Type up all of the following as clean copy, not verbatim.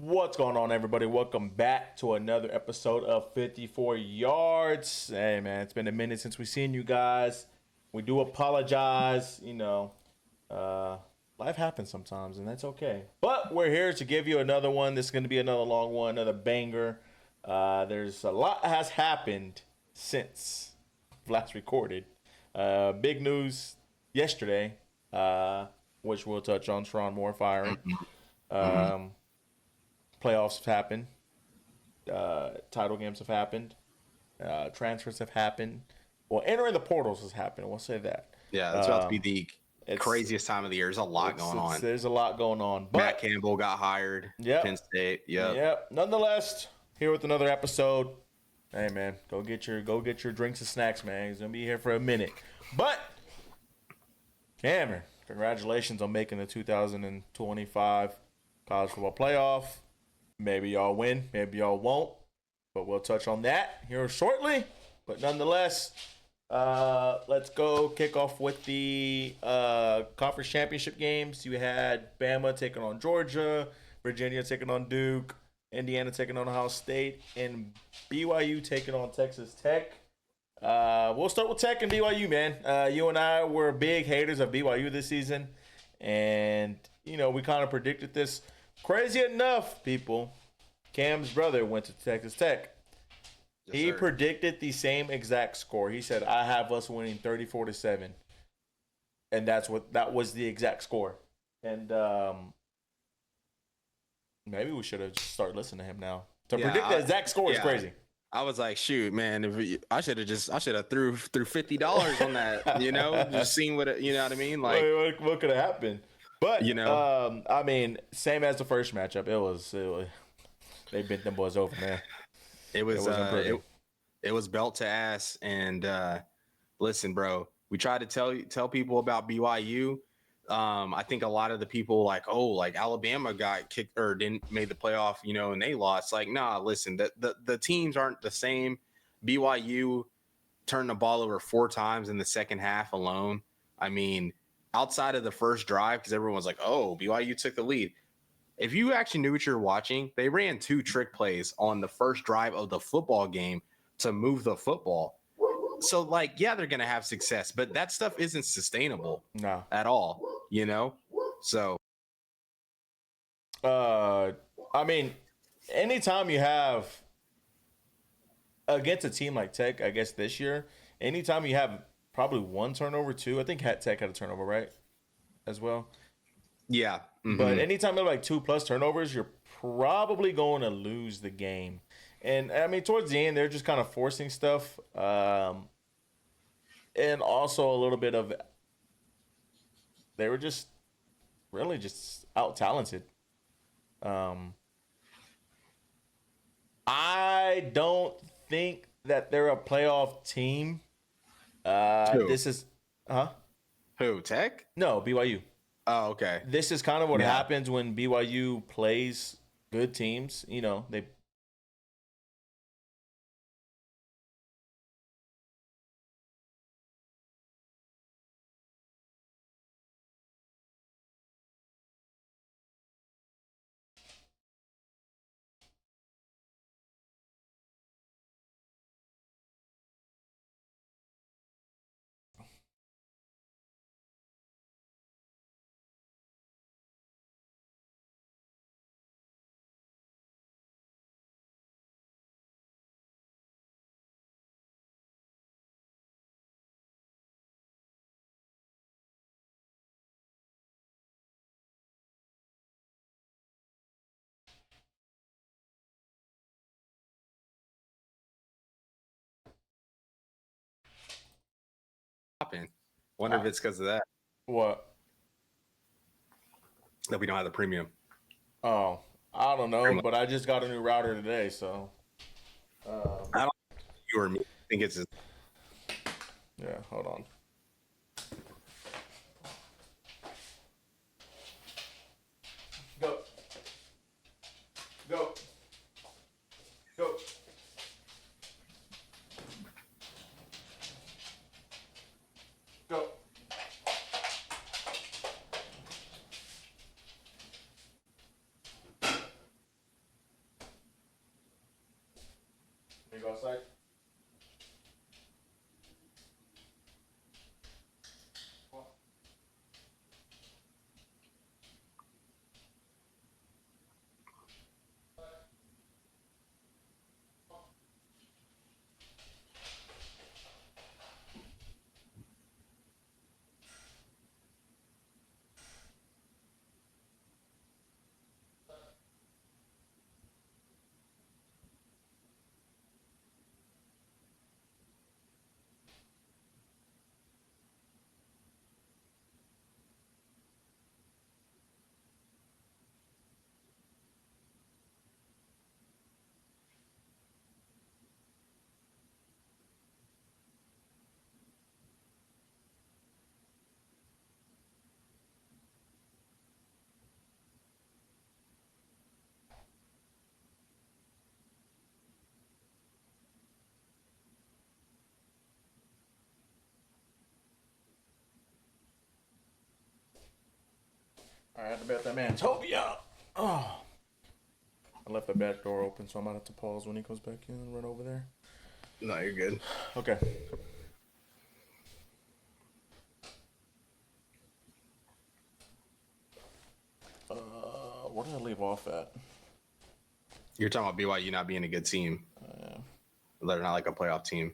What's going on, everybody? Welcome back to another episode of 54 Yards. Hey, man, it's been a minute since we've seen you guys. We do apologize. Life happens sometimes, and that's okay. But we're here to give you another one. This is going to be another long one, another banger. There's a lot has happened since last recorded. Big news yesterday, which we'll touch on. Sharon Moore firing. Playoffs have happened. Title games have happened. Transfers have happened. Well, entering the portals has happened. We'll say that. Yeah, it's about to be the craziest time of the year. There's a lot going on. There's a lot going on. But Matt Campbell got hired. Yep. Penn State. Yep. Nonetheless, here with another episode. Hey, man, go get your drinks and snacks, man. He's gonna be here for a minute. But Cameron, congratulations on making the 2025 college football playoff. Maybe y'all win, maybe y'all won't, but we'll touch on that here shortly. But nonetheless, let's go kick off with the conference championship games. You had Bama taking on Georgia, Virginia taking on Duke, Indiana taking on Ohio State, and BYU taking on Texas Tech. We'll start with Tech and BYU, man. You and I were big haters of BYU this season, and we kind of predicted this. Crazy enough, people, Cam's brother went to Texas Tech. Yes, he sir. predicted the same exact score. He said, "I have us winning 34-7," and that was the exact score. And maybe we should have just started listening to him now. To predict the exact score is crazy. I was like, shoot, man, I should have threw $50 on that, just seeing what I mean? Like, what could have happened? But I mean, same as the first matchup. It was they bent them boys over, man. It was belt to ass. And listen, bro, we tried to tell people about BYU. I think a lot of the people like Alabama got kicked or didn't make the playoff, and they lost. Like, nah, listen, the teams aren't the same. BYU turned the ball over 4 times in the second half alone. I mean, outside of the first drive, because everyone was like, oh, BYU took the lead. If you actually knew what you were watching, they ran 2 trick plays on the first drive of the football game to move the football. So, they're going to have success, but that stuff isn't sustainable at all, So. I mean, anytime you have against a team like Tech, I guess this year, anytime you have probably 1 turnover, 2. I think Tech had a turnover, right? As well. Yeah. Mm-hmm. But anytime you have 2+ turnovers, you're probably going to lose the game. And I mean, towards the end, they're just kind of forcing stuff. And also a little bit of, they were just really just out-talented. I don't think that they're a playoff team. Who? This is, Who, Tech? No, BYU. Oh, okay. This is kind of what happens when BYU plays good teams. They Wonder if it's because of that. What? That we don't have the premium. Oh, I don't know, but I just got a new router today, so. I don't think you or me. I think it's. Yeah, hold on. Go. Go. Go. Go. outside? All right, I bet that man Toby out. Oh, I left the back door open, so I might have to pause when he comes back in and run over there. No, you're good. Okay. Where did I leave off at? You're talking about BYU not being a good team. They're not like a playoff team.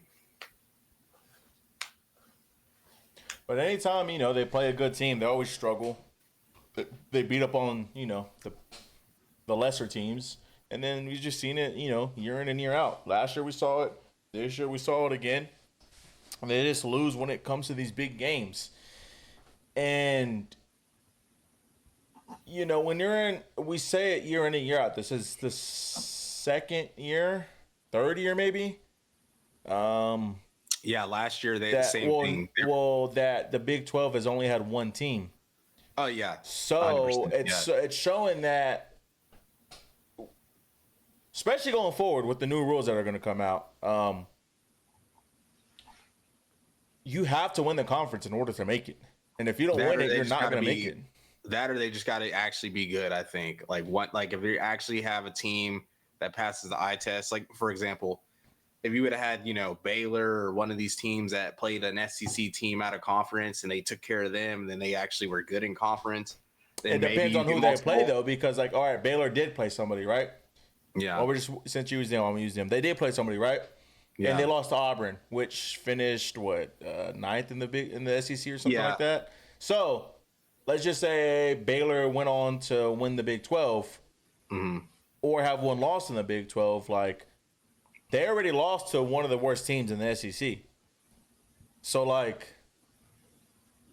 But anytime, they play a good team, they always struggle. They beat up on, the lesser teams. And then we've just seen it, year in and year out. Last year we saw it. This year we saw it again. And they just lose when it comes to these big games. And, when we say it year in and year out. This is the second year, third year maybe. Yeah, last year they had the same thing. Well, that the Big 12 has only had one team. Oh yeah. So it's showing that, especially going forward with the new rules that are going to come out, you have to win the conference in order to make it. And if you don't win it, you're not going to make it. That or they just got to actually be good. I think like if you actually have a team that passes the eye test, like for example, if you would have had, Baylor or one of these teams that played an SEC team out of conference and they took care of them, and then they actually were good in conference. Then it depends on who they play, though, because, all right, Baylor did play somebody, right? Yeah. Well, since you use them, I'm going to use them. They did play somebody, right? Yeah. And they lost to Auburn, which finished, ninth in the SEC or something like that? So, let's just say Baylor went on to win the Big 12 or have one loss in the Big 12, they already lost to one of the worst teams in the SEC. So,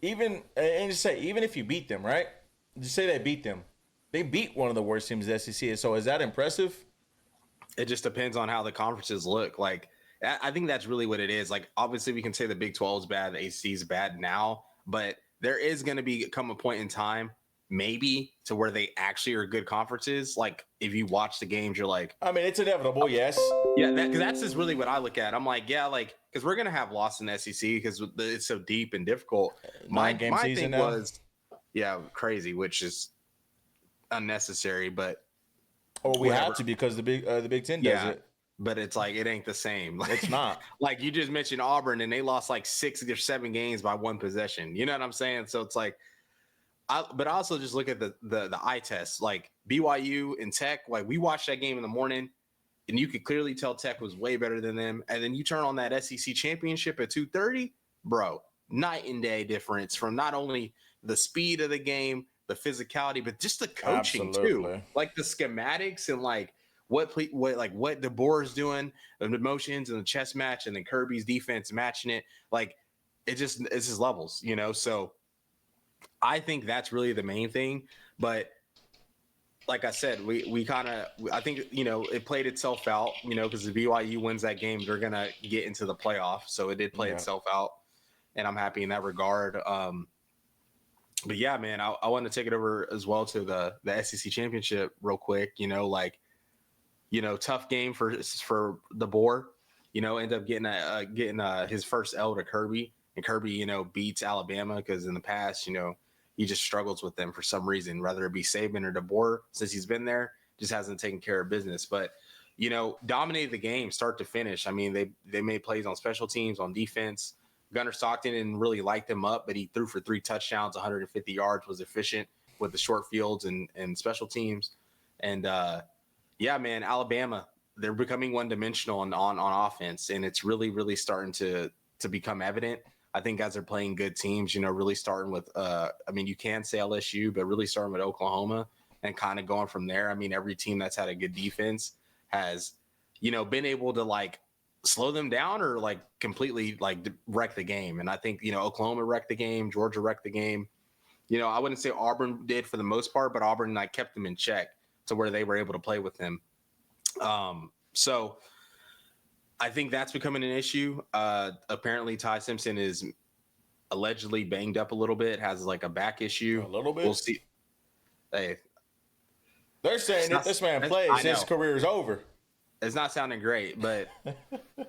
even if you beat them, right? Just say they beat them. They beat one of the worst teams in the SEC. So, is that impressive? It just depends on how the conferences look. I think that's really what it is. Obviously, we can say the Big 12 is bad, the ACC is bad now, but there is going to come a point in time, maybe, to where they actually are good conferences. If you watch the games, you're like, I mean, it's inevitable, yes. Yeah, because that's just really what I look at. I'm like, yeah, because we're gonna have loss in the SEC because it's so deep and difficult. My thing was, crazy, which is unnecessary, but we have to because the Big Ten does it. But it's it ain't the same. It's not. You just mentioned Auburn and they lost 6 or 7 games by one possession. You know what I'm saying? So it's but I also just look at the eye test, BYU and Tech. We watched that game in the morning, and you could clearly tell Tech was way better than them. And then you turn on that SEC championship at 2:30, bro, night and day difference from not only the speed of the game, the physicality, but just the coaching too. The schematics and what DeBoer is doing, the motions and the chess match, and then Kirby's defense matching it. It's just levels, So I think that's really the main thing. But like I said, I think, it played itself out, because if BYU wins that game, they're going to get into the playoff. So it did play itself out, and I'm happy in that regard. But yeah, man, I want to take it over as well to the SEC championship real quick. Tough game for DeBoer. End up getting his first L to Kirby, and Kirby, beats Alabama because in the past, he just struggles with them for some reason, whether it be Saban or DeBoer. Since he's been there, just hasn't taken care of business. But dominated the game start to finish. I mean, they made plays on special teams, on defense. Gunnar Stockton didn't really light them up, but he threw for 3 touchdowns, 150 yards, was efficient with the short fields and special teams. And yeah, man, Alabama, they're becoming one-dimensional on offense, and it's really, really starting to become evident. I think as they're playing good teams, really starting with, I mean, you can say LSU, but really starting with Oklahoma and kind of going from there. I mean, every team that's had a good defense has, been able to like slow them down or like completely like wreck the game. And I think, Oklahoma wrecked the game, Georgia wrecked the game. I wouldn't say Auburn did for the most part, but Auburn like kept them in check to where they were able to play with them. So I think that's becoming an issue. Apparently Ty Simpson is allegedly banged up a little bit, has like a back issue. A little bit. We'll see. Hey, they're saying if this man plays, his career is over. It's not sounding great, but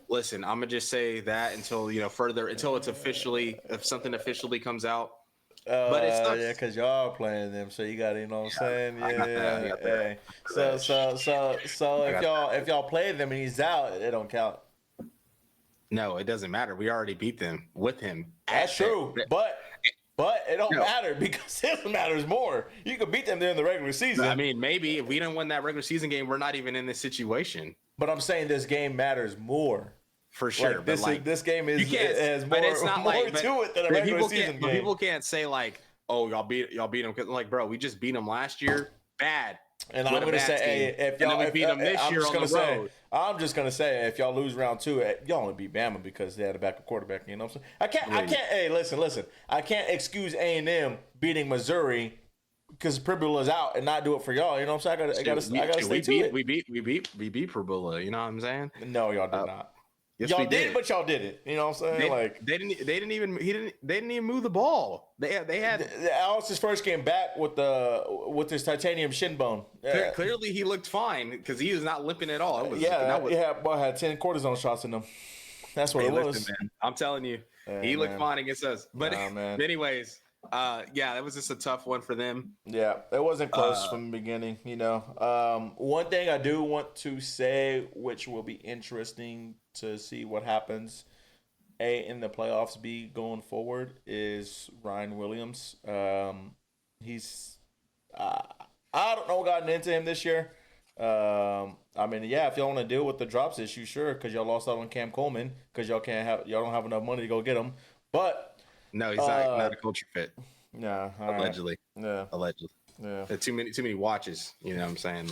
listen, I'm gonna just say that until it's officially, if something officially comes out. But it's not, because y'all playing them, so you got, what I'm saying? Yeah. So if y'all play them and he's out, it don't count. No, it doesn't matter. We already beat them with him. That's true, but it don't matter because this matters more. You could beat them during the regular season. I mean, maybe if we don't win that regular season game, we're not even in this situation. But I'm saying this game matters more. For sure. This game has more to it than a regular season game. People can't say like, oh, y'all beat them. Like, bro, we just beat them last year. Bad. And I'm going to say, hey, if y'all beat them this year on the road. I'm just going to say, if y'all lose round 2, y'all only beat Bama because they had a backup quarterback. You know what I'm saying? I can't. Hey, listen. I can't excuse A&M beating Missouri because Pribula is out and not do it for y'all. You know what I'm saying? I got to stay to it. We beat Pribula. You know what I'm saying? No, y'all did not. Yes, y'all did, but y'all didn't. You know what I'm saying? They didn't even move the ball. They had Alex's first game back with his titanium shin bone. Clearly, he looked fine because he was not limping at all. Had 10 cortisone shots in him. That's what it was. Listen, man, I'm telling you, he looked fine against us. But anyways, that was just a tough one for them. Yeah, it wasn't close from the beginning. One thing I do want to say, which will be interesting to see what happens in the playoffs going forward, is Ryan Williams. He's I don't know what gotten into him this year. I mean, if y'all want to deal with the drops issue, sure, because y'all lost out on Cam Coleman because y'all don't have enough money to go get him. But no, he's not a culture fit. Yeah, allegedly. Right. Yeah, allegedly. Yeah, too many watches. You know what I'm saying?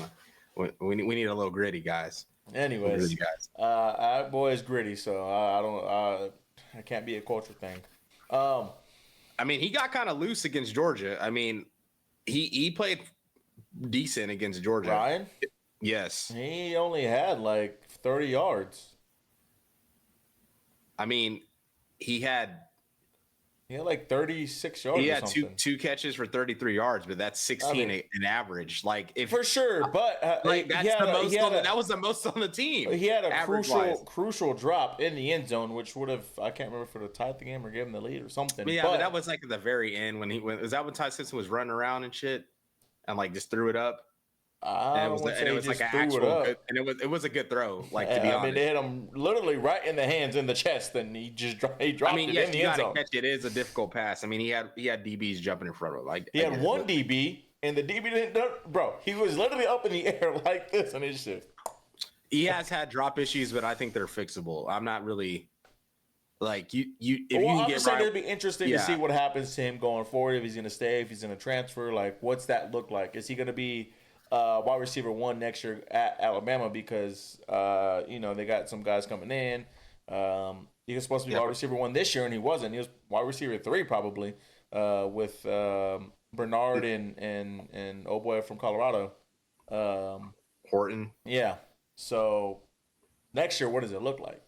We need a little gritty, guys. Anyways, our boy is gritty, so I can't be a culture thing. I mean, he got kind of loose against Georgia. I mean, he played decent against Georgia. Ryan? Yes. He only had like 30 yards. I mean, he had like 36 yards. He had two catches for 33 yards, but that's 16 in average. Like for sure, but that was the most on the team. He had a crucial drop in the end zone, which would have, I can't remember if it would have tied the game or gave him the lead or something. But that was like at the very end when is that when Ty Simpson was running around and shit and like just threw it up? It was a good throw. Like, to be honest, I mean, they hit him literally right in the hands, in the chest, and he dropped it in the end zone. Catch it is a difficult pass. I mean, he had DBs jumping in front of him. Like he had one DB, and the DB didn't. Bro, he was literally up in the air like this and his shit. He has had drop issues, but I think they're fixable. I'm not really like you. I'm just saying it'd be interesting to see what happens to him going forward. If he's going to stay, if he's going to transfer, like what's that look like? Is he going to be wide receiver 1 next year at Alabama because they got some guys coming in. He was supposed to be wide receiver 1 this year and he wasn't. He was wide receiver 3 probably with Bernard and old boy from Colorado, Horton. Yeah. So next year, what does it look like?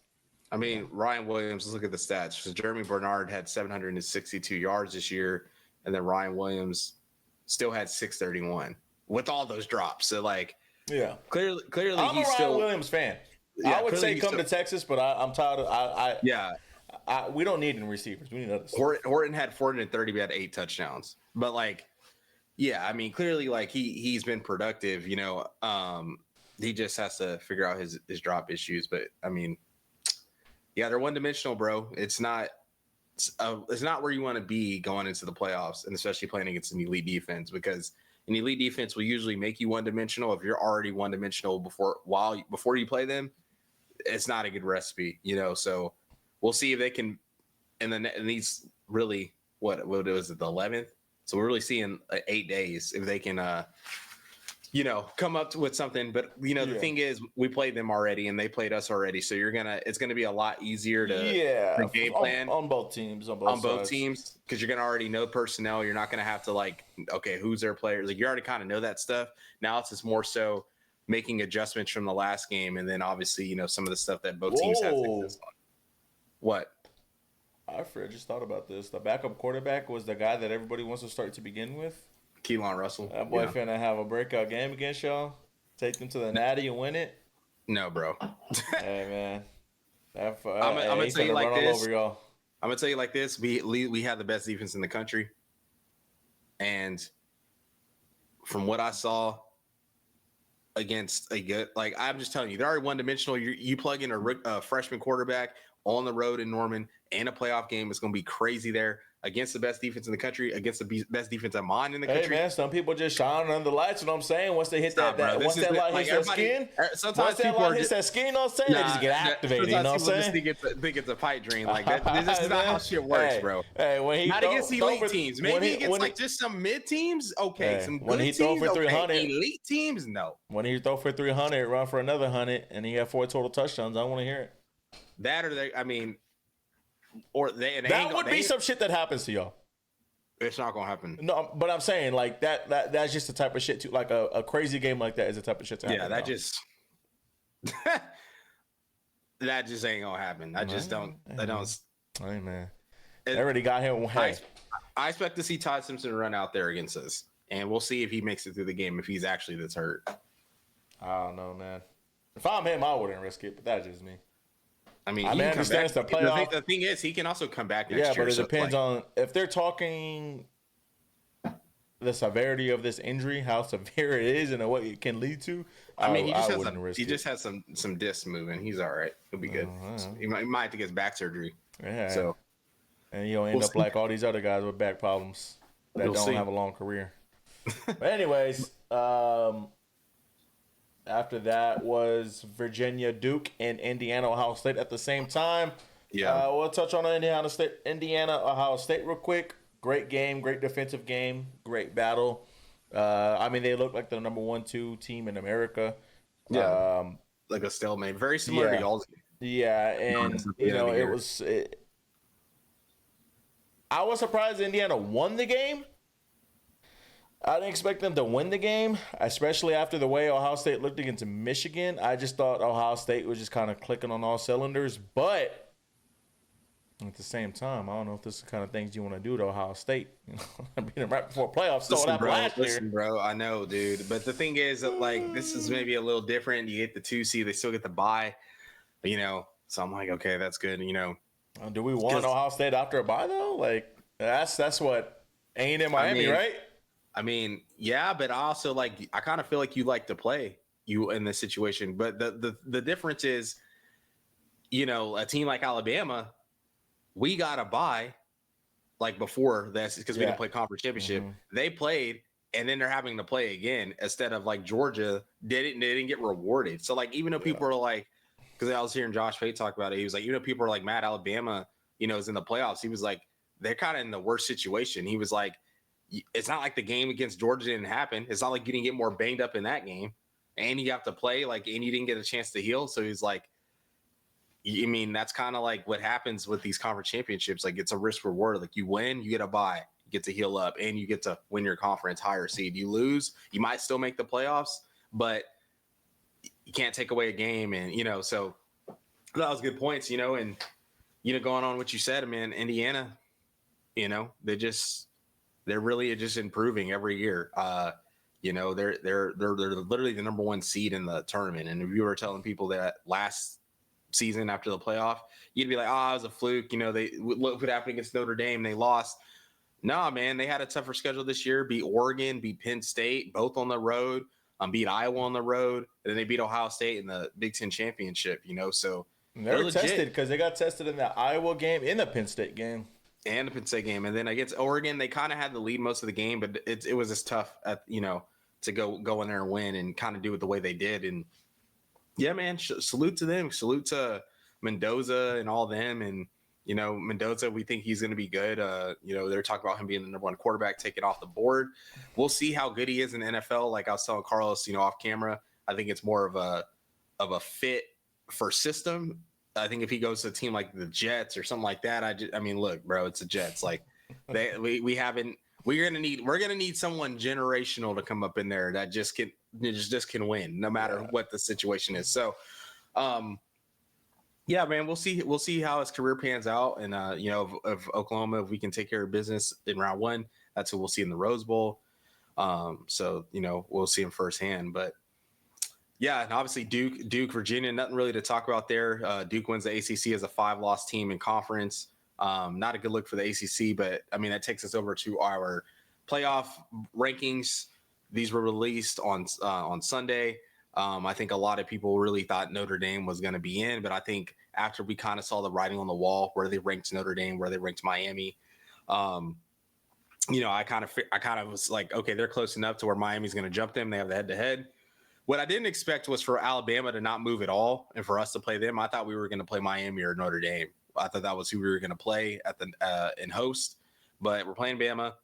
I mean, Ryan Williams. Let's look at the stats. So Jeremy Bernard had 762 yards this year, and then Ryan Williams still had 631. With all those drops, so like, clearly, I'm he's a still Ryan Williams fan. I would say come to Texas, but I'm tired of. We don't need any receivers. We need others. Horton had 430, but had 8 touchdowns. But like, I mean, clearly, like he's been productive. He just has to figure out his drop issues. But I mean, yeah, they're one dimensional, bro. It's not where you want to be going into the playoffs, and especially playing against an elite defense, because an elite defense will usually make you one dimensional. If you're already one dimensional before you play them, it's not a good recipe, you know. So we'll see if they can. And then in these really what was it, the 11th? So we're really seeing 8 days if they can come up with something. But the thing is, we played them already and they played us already, so it's gonna be a lot easier to game plan on both teams, on both teams, because you're gonna already know personnel. You're not gonna have to okay, who's their players, like you already kind of know that stuff. Now it's just more so making adjustments from the last game, and then obviously some of the stuff that both teams had success on. What? I just thought about this. The backup quarterback was the guy that everybody wants to start to begin with. Keelan Russell. That boy finna have a breakout game against y'all. Take them to the Natty and win it. No, bro. Hey, man. I'm gonna tell you like this. I'm gonna tell you like this. We have the best defense in the country, and from what I saw against a good, I'm just telling you, they're already one dimensional. You plug in a freshman quarterback on the road in Norman and a playoff game, it's going to be crazy there against the best defense in the country, against the best defensive mind in the country. Hey, man, some people just shine under the lights. You know what I'm saying? Once they hit once that light hits their skin, sometimes people hit that skin, you know what I'm saying? They just get activated, you know what I'm saying? Think it's a pipe dream. Like that. This is not how shit works, bro. Hey, when he not against elite teams. Maybe against just some mid teams. Okay, some good teams. When he throw for 300, elite teams, no. When he throw for 300, run for another 100, and he had 4 total touchdowns, I want to hear it. That or that would be some shit that happens to y'all. It's not gonna happen. No, but I'm saying like that's just the type of shit too. Like a crazy game like that is the type of shit to happen. Yeah, that just ain't gonna happen. I don't. Hey, man, they already got him. Hey. I expect to see Todd Simpson run out there against us, and we'll see if he makes it through the game if he's actually this hurt. I don't know, man. If I'm him, I wouldn't risk it, but that's just me. I mean, he understands the playoff. The thing is, he can also come back next year. Yeah, but it depends on if they're talking the severity of this injury, how severe it is, and what it can lead to. I mean, he just has some discs moving. He's all right. He'll be good. He might have to get back surgery. Yeah. So, and he'll end up like all these other guys with back problems that don't have a long career. But anyways, after that was Virginia, Duke, and Indiana, Ohio State at the same time. Yeah. We'll touch on Indiana, Ohio State real quick. Great game, great defensive game, great battle. I mean, they look like the number 1-2 team in America. Yeah. Like a stalemate. Very similar to y'all's game. Yeah, and, I was surprised Indiana won the game. I didn't expect them to win the game, especially after the way Ohio State looked against Michigan. I just thought Ohio State was just kind of clicking on all cylinders. But at the same time, I don't know if this is the kind of things you want to do to Ohio State. Beat them right before playoffs. Listen, bro, I know, dude. But the thing is that, this is maybe a little different. You get the 2 seed, they still get the bye. So I'm like, okay, that's good. Do we want Ohio State after a bye though? That's what A&M Miami, right? I mean, yeah, but I also I kind of feel like you like to play you in this situation. But the difference is, a team like Alabama, we got a bye before this because we didn't play conference championship. Mm-hmm. They played, and then they're having to play again instead of Georgia they didn't get rewarded. So even though people are because I was hearing Josh Pate talk about it, he was like, people are mad Alabama, is in the playoffs. He was like, they're kind of in the worst situation. He was like, it's not like the game against Georgia didn't happen. It's not like you didn't get more banged up in that game, and you have to play and you didn't get a chance to heal. So he's like, I mean, that's kind of what happens with these conference championships. It's a risk reward. You win, you get a bye, you get to heal up, and you get to win your conference higher seed. You lose, you might still make the playoffs, but you can't take away a game. And so that was good points. And going on what you said, man, Indiana, they're really just improving every year. They're literally the number 1 seed in the tournament. And if you were telling people that last season after the playoff, you'd be like, it was a fluke. Look what happened against Notre Dame. They lost. No, man, they had a tougher schedule this year. Beat Oregon, beat Penn State, both on the road. beat Iowa on the road, and then they beat Ohio State in the Big Ten championship. So And they were tested because they got tested in the Iowa game, in the Penn State game, and the Penn State game, and then against Oregon, they kind of had the lead most of the game, but it was just tough to go in there and win and kind of do it the way they did. And yeah, man, salute to them, salute to Mendoza and all them. And Mendoza, we think he's going to be good. They're talking about him being the number one quarterback, taken off the board. We'll see how good he is in the NFL. Like I was telling Carlos, off camera, I think it's more of a fit for system. I think if he goes to a team like the Jets or something like that, I mean, look, bro, it's the Jets. Like we're gonna need someone generational to come up in there that just can win no matter what the situation is. So, yeah, man, we'll see how his career pans out. And of Oklahoma, if we can take care of business in round one, that's what we'll see in the Rose Bowl. So we'll see him firsthand, but. Yeah, and obviously Duke, Virginia, nothing really to talk about there. Duke wins the ACC as a 5-loss team in conference. Not a good look for the ACC, but I mean that takes us over to our playoff rankings. These were released on Sunday. I think a lot of people really thought Notre Dame was going to be in, but I think after we kind of saw the writing on the wall, where they ranked Notre Dame, where they ranked Miami, I kind of was like, okay, they're close enough to where Miami's going to jump them. They have the head-to-head. What I didn't expect was for Alabama to not move at all and for us to play them. I thought we were going to play Miami or Notre Dame. I thought that was who we were going to play at the in host, but we're playing Bama.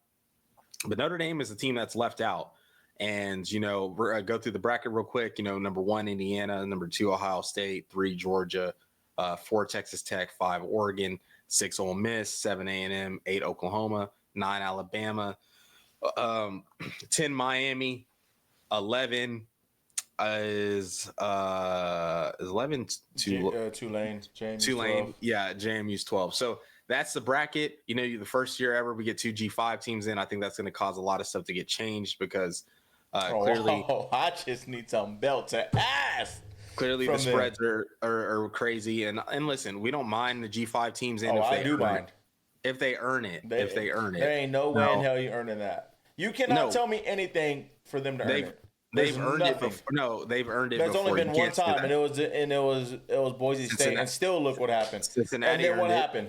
But Notre Dame is the team that's left out. And, we're going to go through the bracket real quick. Number 1, Indiana, number 2, Ohio State, 3, Georgia, 4, Texas Tech, 5, Oregon, 6, Ole Miss, 7, A&M, 8, Oklahoma, 9, Alabama, 10, Miami, 11 is 11 Tulane. Tulane, yeah, JMU's 12. So that's the bracket. The first year ever we get 2 G5 teams in. I think that's going to cause a lot of stuff to get changed because clearly, I just need some belt to ass. Clearly, the spreads are crazy. And listen, we don't mind the G5 teams in. I do mind if they earn it. There ain't no way in hell you earning that. You cannot tell me anything for them to earn it. They've earned it before. No, they've earned it There's before. only been one time, and it was Boise State. And still look what happened. Cincinnati. And then what happened?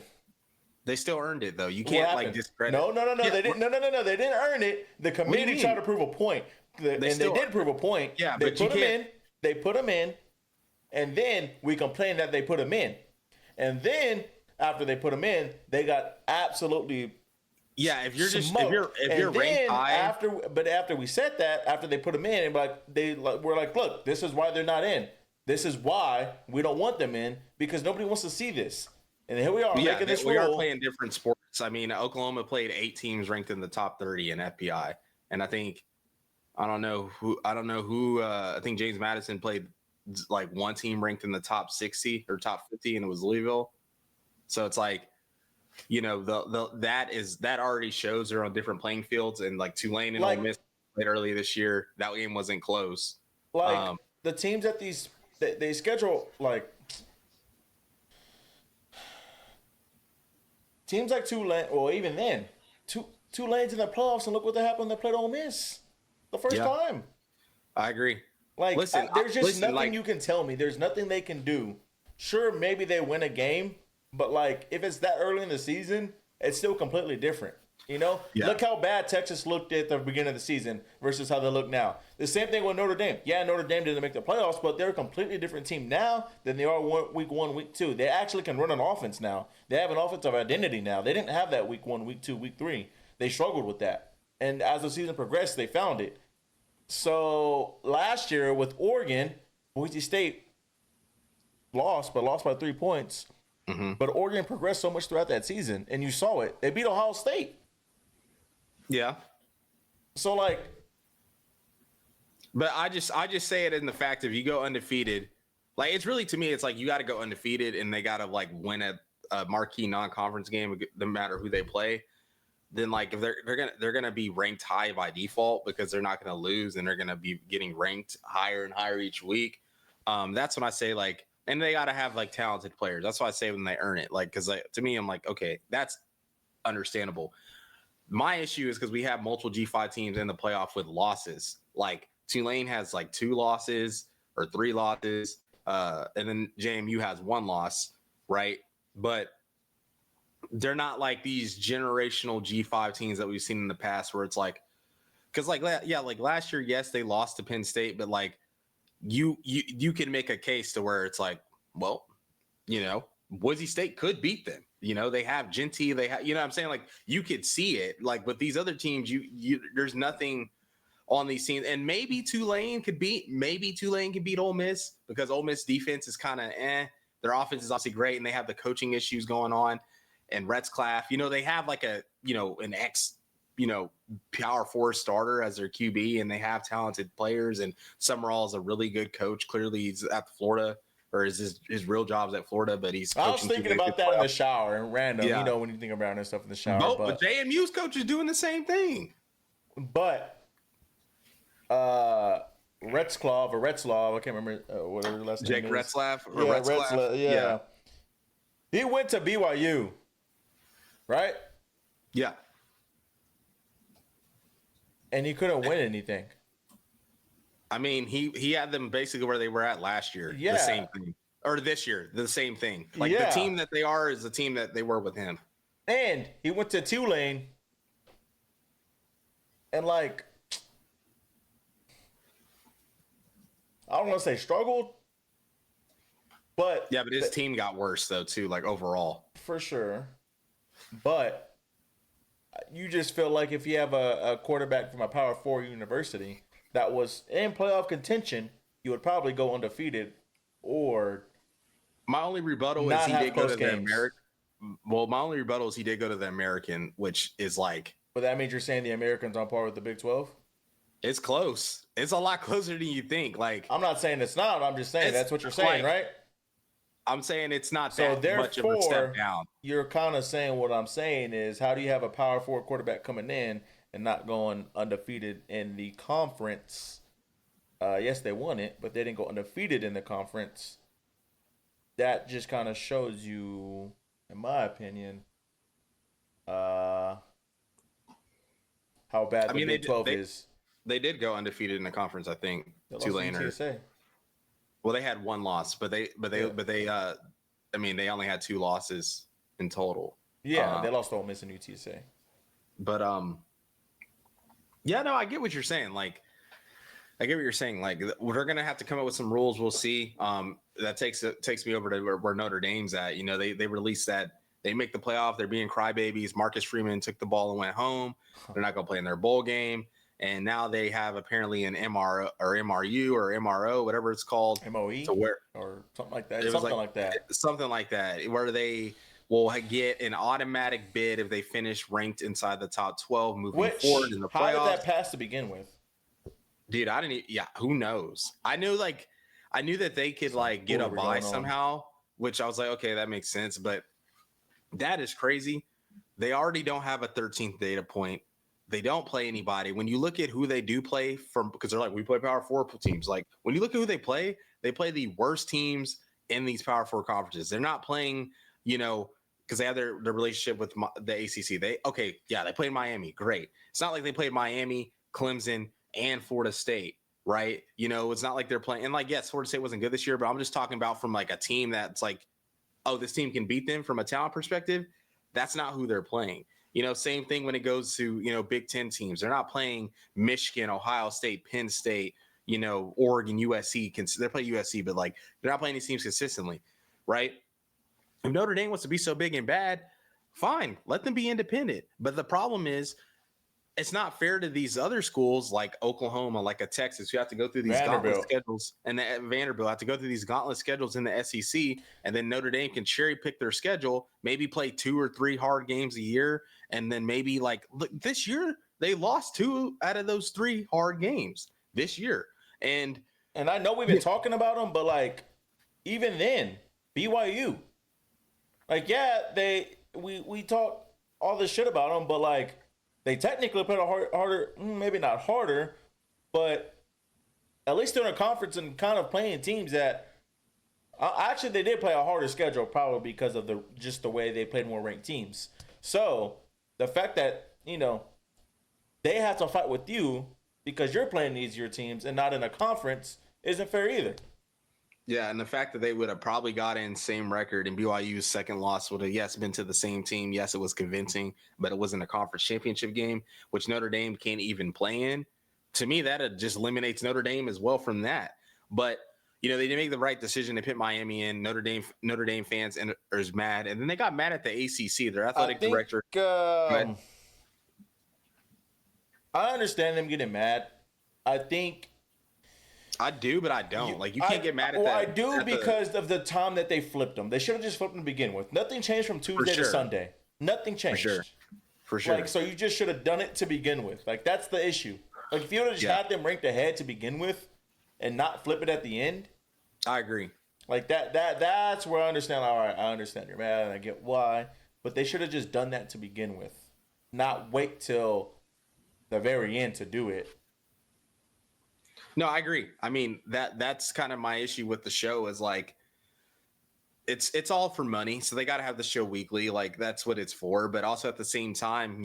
They still earned it though. You can't discredit. No. Yeah, they didn't. No. They didn't earn it. The committee tried to prove a point, and they did prove a point. Yeah, they put them in. They put them in, and then we complained that they put them in, and then after they put them in, they got absolutely. Yeah, if you're ranked high after we said that, after they put them in, and we're like, look, this is why they're not in. This is why we don't want them in because nobody wants to see this. And here we are making this rule. We are playing different sports. I mean, Oklahoma played 8 teams ranked in the top 30 in FPI, and I don't know who. I think James Madison played like one team ranked in the top 60 or top 50, and it was Louisville. So it's like. That already shows they're on different playing fields, and like Tulane and Ole Miss played early this year. That game wasn't close. Like the teams at these they schedule like teams like Tulane, or even then, Tulane's in the playoffs, and look what happened when they played Ole Miss the first time. I agree. Like there's nothing you can tell me. There's nothing they can do. Sure, maybe they win a game. But, like, if it's that early in the season, it's still completely different. Yeah. Look how bad Texas looked at the beginning of the season versus how they look now. The same thing with Notre Dame. Yeah, Notre Dame didn't make the playoffs, but they're a completely different team now than they are week 1, week 2. They actually can run an offense now. They have an offensive identity now. They didn't have that week 1, week 2, week 3. They struggled with that. And as the season progressed, they found it. So, last year with Oregon, Boise State lost by 3 points. Mm-hmm. But Oregon progressed so much throughout that season, and you saw it. They beat Ohio State. Yeah. So, like. But I just say it in the fact if you go undefeated, like it's really to me, it's like you got to go undefeated, and they got to like win a marquee non-conference game, no matter who they play. Then like if they're gonna be ranked high by default because they're not gonna lose, and they're gonna be getting ranked higher and higher each week. That's when I say like. And they got to have like talented players. That's why I say when they earn it, like, because to me, I'm like, okay, that's understandable. My issue is because we have multiple G5 teams in the playoff with losses. Like Tulane has like 2 losses or 3 losses, and then JMU has 1 loss, right? But they're not like these generational G5 teams that we've seen in the past, where it's like, because like like last year, yes, they lost to Penn State, but like you can make a case to where it's like, well, Boise State could beat them. They have Genty, they have, what I'm saying, like you could see it. Like with these other teams, there's nothing on these teams, and maybe Tulane could beat Ole Miss, because Ole Miss defense is kind of Their offense is obviously great, and they have the coaching issues going on. And Retzlaff, they have like an ex, power 4 starter as their QB, and they have talented players. And Summerall is a really good coach. Clearly, he's at Florida, or is his real job's at Florida, but he's. I was thinking about that in the shower and random. Yeah. When you think about this stuff in the shower. But JMU's coach is doing the same thing. But Retzlaff, I can't remember whatever the last name is. Jake Retzlaff. Retzlaff. Yeah. He went to BYU, right? Yeah. And he couldn't win anything. I mean, he had them basically where they were at last year. Yeah. The same thing. Or this year, the same thing. Like the team that they are is the team that they were with him. And he went to Tulane. And like, I don't want to say struggled, but yeah, but his team got worse though too, like overall. For sure. But you just feel like if you have a quarterback from a Power 4 university that was in playoff contention, you would probably go undefeated. Or my only rebuttal is he did go to the American. Well, my only rebuttal is he did go to the American, which is like. But that means you're saying the American's on par with the Big 12? It's close. It's a lot closer than you think. Like, I'm not saying it's not. I'm just saying that's what you're saying, right? I'm saying it's not that much of a step down. You're kind of saying what I'm saying is, how do you have a Power 4 quarterback coming in and not going undefeated in the conference? Yes, they won it, but they didn't go undefeated in the conference. That just kind of shows you, in my opinion, how bad the Big 12 is. They did go undefeated in the conference, I think. Tulane. Well, they had 1 loss, but they I mean, they only had 2 losses in total. Yeah, they lost to Ole Miss and UTSA. But yeah, no, I get what you're saying. Like, I get what you're saying. Like, we're gonna have to come up with some rules. We'll see. That takes me over to where Notre Dame's at. They released that they make the playoff. They're being crybabies. Marcus Freeman took the ball and went home. They're not gonna play in their bowl game. And now they have apparently an MRO or MRU or MRO, whatever it's called. MOE? Or something like that. Something like that, where they will get an automatic bid if they finish ranked inside the top 12 moving forward in the playoffs. How did that pass to begin with? Dude, who knows? I knew that they could get a bye somehow, which I was like, okay, that makes sense. But that is crazy. They already don't have a 13th data point. They don't play anybody. When you look at who they do play because they're like, we play Power 4 teams. Like, when you look at who they play the worst teams in these Power 4 conferences. They're not playing, because they have their relationship with the ACC. They played Miami. Great. It's not like they played Miami, Clemson, and Florida State, right? It's not like they're playing. And yes, Florida State wasn't good this year, but I'm just talking about from a team that's like, oh, this team can beat them from a talent perspective. That's not who they're playing. Same thing when it goes to, Big Ten teams. They're not playing Michigan, Ohio State, Penn State, Oregon, USC. They're playing USC, but they're not playing these teams consistently, right? If Notre Dame wants to be so big and bad, fine, let them be independent. But the problem is, it's not fair to these other schools like Oklahoma, like a Texas, who have to go through these gauntlet schedules, and Vanderbilt have to go through these gauntlet schedules in the SEC, and then Notre Dame can cherry pick their schedule, maybe play 2 or 3 hard games a year, and then maybe look, this year they lost 2 out of those 3 hard games this year, and I know we've been talking about them, but even then, BYU, we talk all this shit about them, but they technically played a harder, maybe not harder, but at least they're in a conference and kind of playing teams that actually they did play a harder schedule, probably because of the way they played more ranked teams. So the fact that they have to fight with you because you're playing easier teams and not in a conference isn't fair either. Yeah, and the fact that they would have probably got in same record and BYU's second loss would have, yes, been to the same team. Yes, it was convincing, but it wasn't a conference championship game, which Notre Dame can't even play in. To me, that just eliminates Notre Dame as well from that. But they didn't make the right decision. They put Miami in. Notre Dame fans are mad, and then they got mad at the ACC. Their athletic director. I understand them getting mad. I think I do, but I don't. You can't get mad at that. Well, I do because of the time that they flipped them. They should have just flipped them to begin with. Nothing changed from Tuesday to Sunday. Nothing changed. For sure. So you just should have done it to begin with. That's the issue. If you would have just had them ranked ahead to begin with and not flip it at the end. I agree. That's where I understand. All right, I understand you're mad and I get why. But they should have just done that to begin with. Not wait till the very end to do it. No, I agree. I mean, that's kind of my issue with the show is it's all for money. So they got to have the show weekly. That's what it's for. But also at the same time,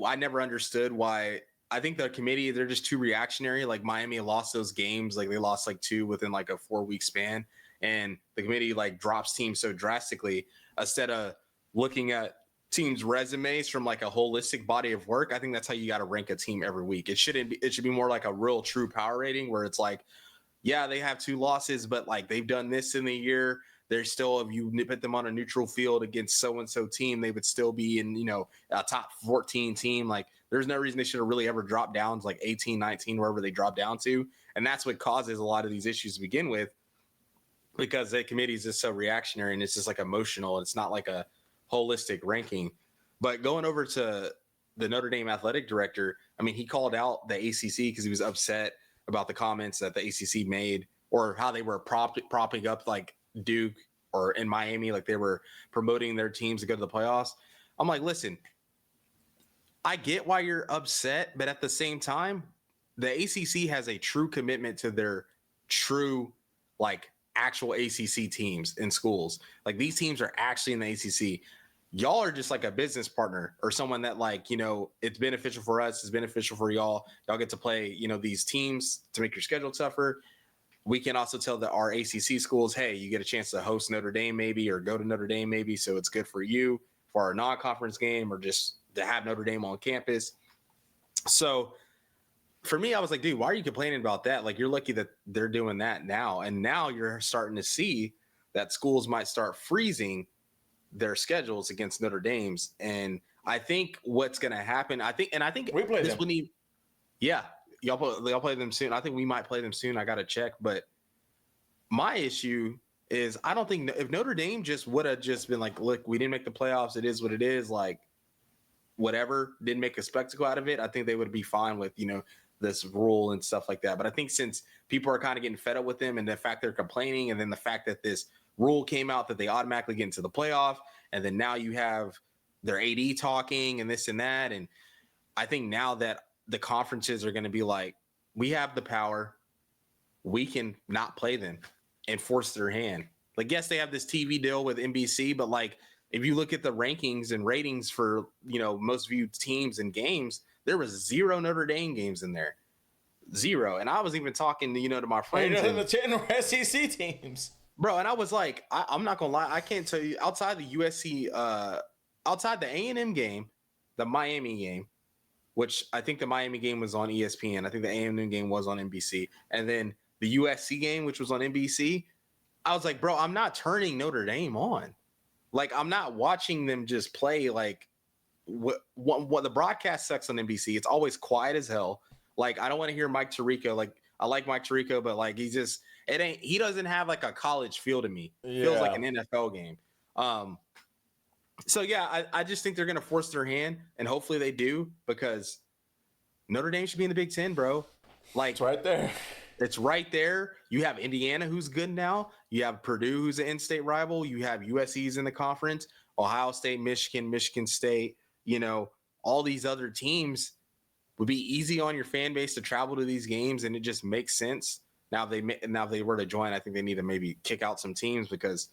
I never understood why. I think the committee, they're just too reactionary. Miami lost those games. They lost 2 within a 4-week span. And the committee drops teams so drastically instead of looking at teams' resumes from a holistic body of work. I think that's how you got to rank a team every week. It should be more like a real true power rating where it's yeah, they have 2 losses, but they've done this in the year. They're still, if you put them on a neutral field against so-and-so team, they would still be in, a top 14 team. There's no reason they should have really ever dropped down to 18, 19, wherever they drop down to. And that's what causes a lot of these issues to begin with, because the committee is just so reactionary and it's just emotional. It's not a holistic ranking. But going over to the Notre Dame athletic director, I mean, he called out the ACC because he was upset about the comments that the ACC made or how they were propping up Duke or in Miami, they were promoting their teams to go to the playoffs. I'm listen, I get why you're upset, but at the same time, the ACC has a true commitment to their true, actual ACC teams in schools. These teams are actually in the ACC. Y'all are just a business partner or someone that it's beneficial for us. It's beneficial for y'all. Y'all get to play, these teams to make your schedule tougher. We can also tell our ACC schools, hey, you get a chance to host Notre Dame maybe or go to Notre Dame maybe. So it's good for you for our non-conference game or just to have Notre Dame on campus. So for me, I was dude, why are you complaining about that? You're lucky that they're doing that now. And now you're starting to see that schools might start freezing their schedules against Notre Dame's. And I think what's going to happen, I think we play this them. will need, yeah, y'all play them soon. I think we might play them soon. I got to check. But my issue is I don't think if Notre Dame just would have just been look, we didn't make the playoffs. It is what it is. Whatever, didn't make a spectacle out of it. I think they would be fine with, this rule and stuff like that. But I think since people are kind of getting fed up with them and the fact they're complaining and then the fact that this rule came out that they automatically get into the playoff and then now you have their AD talking and this and that. And I think now that the conferences are going to be we have the power, we can not play them and force their hand. Yes, they have this TV deal with NBC, but if you look at the rankings and ratings for, most viewed teams and games, there was 0 Notre Dame games in there. 0. And I was even talking, to my friends. The 10 SEC teams. Bro, and I was I'm not going to lie. I can't tell you, outside the USC, outside the A&M game, the Miami game, which I think the Miami game was on ESPN. I think the A&M game was on NBC. And then the USC game, which was on NBC, I was bro, I'm not turning Notre Dame on. I'm not watching them just play what the broadcast sucks on NBC. It's always quiet as hell. I don't want to hear Mike Tirico. I like Mike Tirico, but he doesn't have a college feel to me. It feels like an NFL game. So yeah, I just think they're gonna force their hand, and hopefully they do, because Notre Dame should be in the Big Ten, bro. It's right there. It's right there. You have Indiana, who's good now. You have Purdue, who's an in-state rival. You have USC's in the conference. Ohio State, Michigan State. All these other teams would be easy on your fan base to travel to these games, and it just makes sense. Now, if they were to join, I think they need to maybe kick out some teams because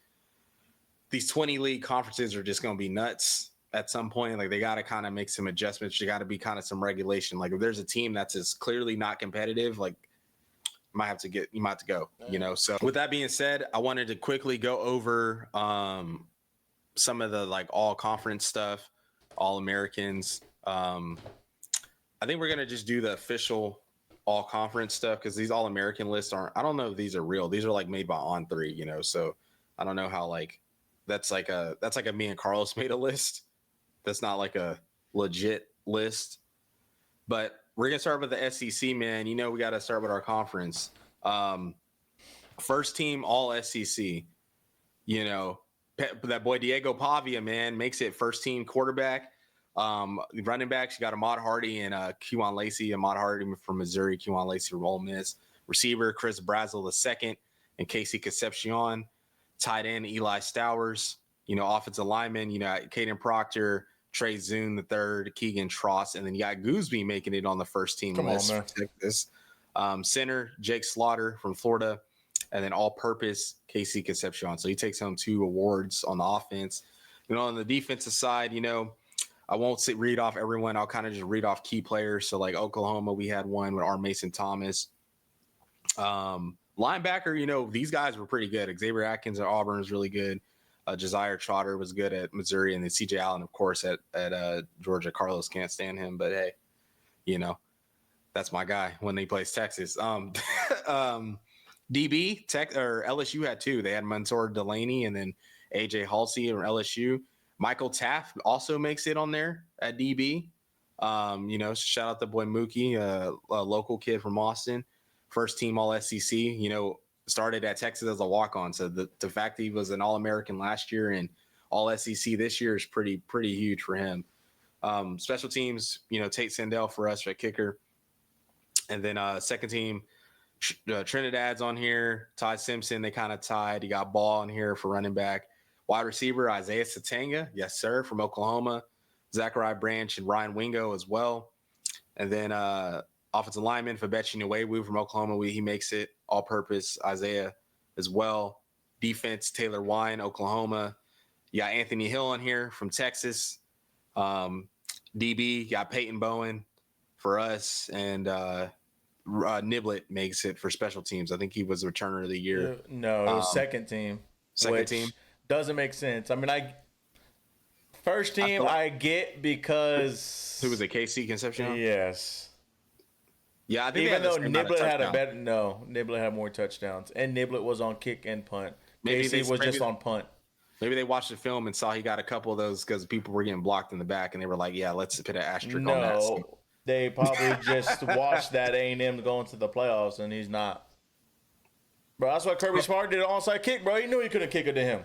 these 20 league conferences are just going to be nuts. at some point. Like they got to kind of make some adjustments. You got to be kind of some regulation. Like if there's a team that's as clearly not competitive, like you might have to go, you know? So with that being said, I wanted to quickly go over some of the like all conference stuff, all Americans. I think we're going to just do the official all conference stuff because these all American lists aren't, I don't know if these are real. These are like made by On3, you know? So I don't know how like, that's like a me and Carlos made a list. That's not like a legit list, but we're going to start with the SEC, man. You know, we got to start with our conference. First team all SEC, you know, that boy Diego Pavia, man, makes it first team quarterback. Running backs, you got Ahmad Hardy and Kewan Lacey. Ahmad Hardy from Missouri, Kewan Lacey from Ole Miss. Receiver, Chris Brazel II and Casey Concepcion. Tight end, Eli Stowers. You know, offensive lineman, you know, Caden Proctor, Trey Zune III, Keegan Tross, and then you got Gooseby making it on the first team list for Texas. Center, Jake Slaughter from Florida, and then all-purpose Casey Concepcion. So he takes home 2 awards on the offense. You know, on the defensive side, you know, I won't read off everyone. I'll kind of just read off key players. So like Oklahoma, we had one with R. Mason Thomas. Linebacker, you know, these guys were pretty good. Xavier Atkins at Auburn is really good. Josiah Trotter was good at Missouri, and then CJ Allen, of course, at Georgia. Carlos can't stand him, but hey, you know, that's my guy when he plays Texas. DB Tech or LSU had 2. They had Mansour Delaney and then AJ Halsey from LSU. Michael Taft also makes it on there at DB. You know, shout out the boy Mookie, a local kid from Austin, first team all SEC. You know, started at Texas as a walk-on. So the fact that he was an All-American last year and all SEC this year is pretty huge for him. Special teams, you know, Tate Sandell for us at kicker. And then second team, Trinidad's on here. Ty Simpson, they kind of tied. You got Ball on here for running back. Wide receiver, Isaiah Satanga, yes, sir, from Oklahoma. Zachariah Branch and Ryan Wingo as well. And then offensive lineman, Fabechi Nwewu from Oklahoma. He makes it all-purpose. Isaiah as well. Defense, Taylor Wine, Oklahoma. You got Anthony Hill on here from Texas. DB, you got Peyton Bowen for us. And Niblett makes it for special teams. I think he was the returner of the year. No, it was second team. Second team. Doesn't make sense. I mean, first team I get because who was it? KC Concepcion. Yes. Yeah, I think even though Niblett had a better Niblett had more touchdowns, and Niblett was on kick and punt. KC was just on punt. Maybe they watched the film and saw he got a couple of those because people were getting blocked in the back, and they were like, "Yeah, let's put an asterisk on that." No, they probably just watched that A&M going to the playoffs, and he's not. Bro, that's why Kirby Smart did an onside kick, bro. He knew he couldn't kick it to him.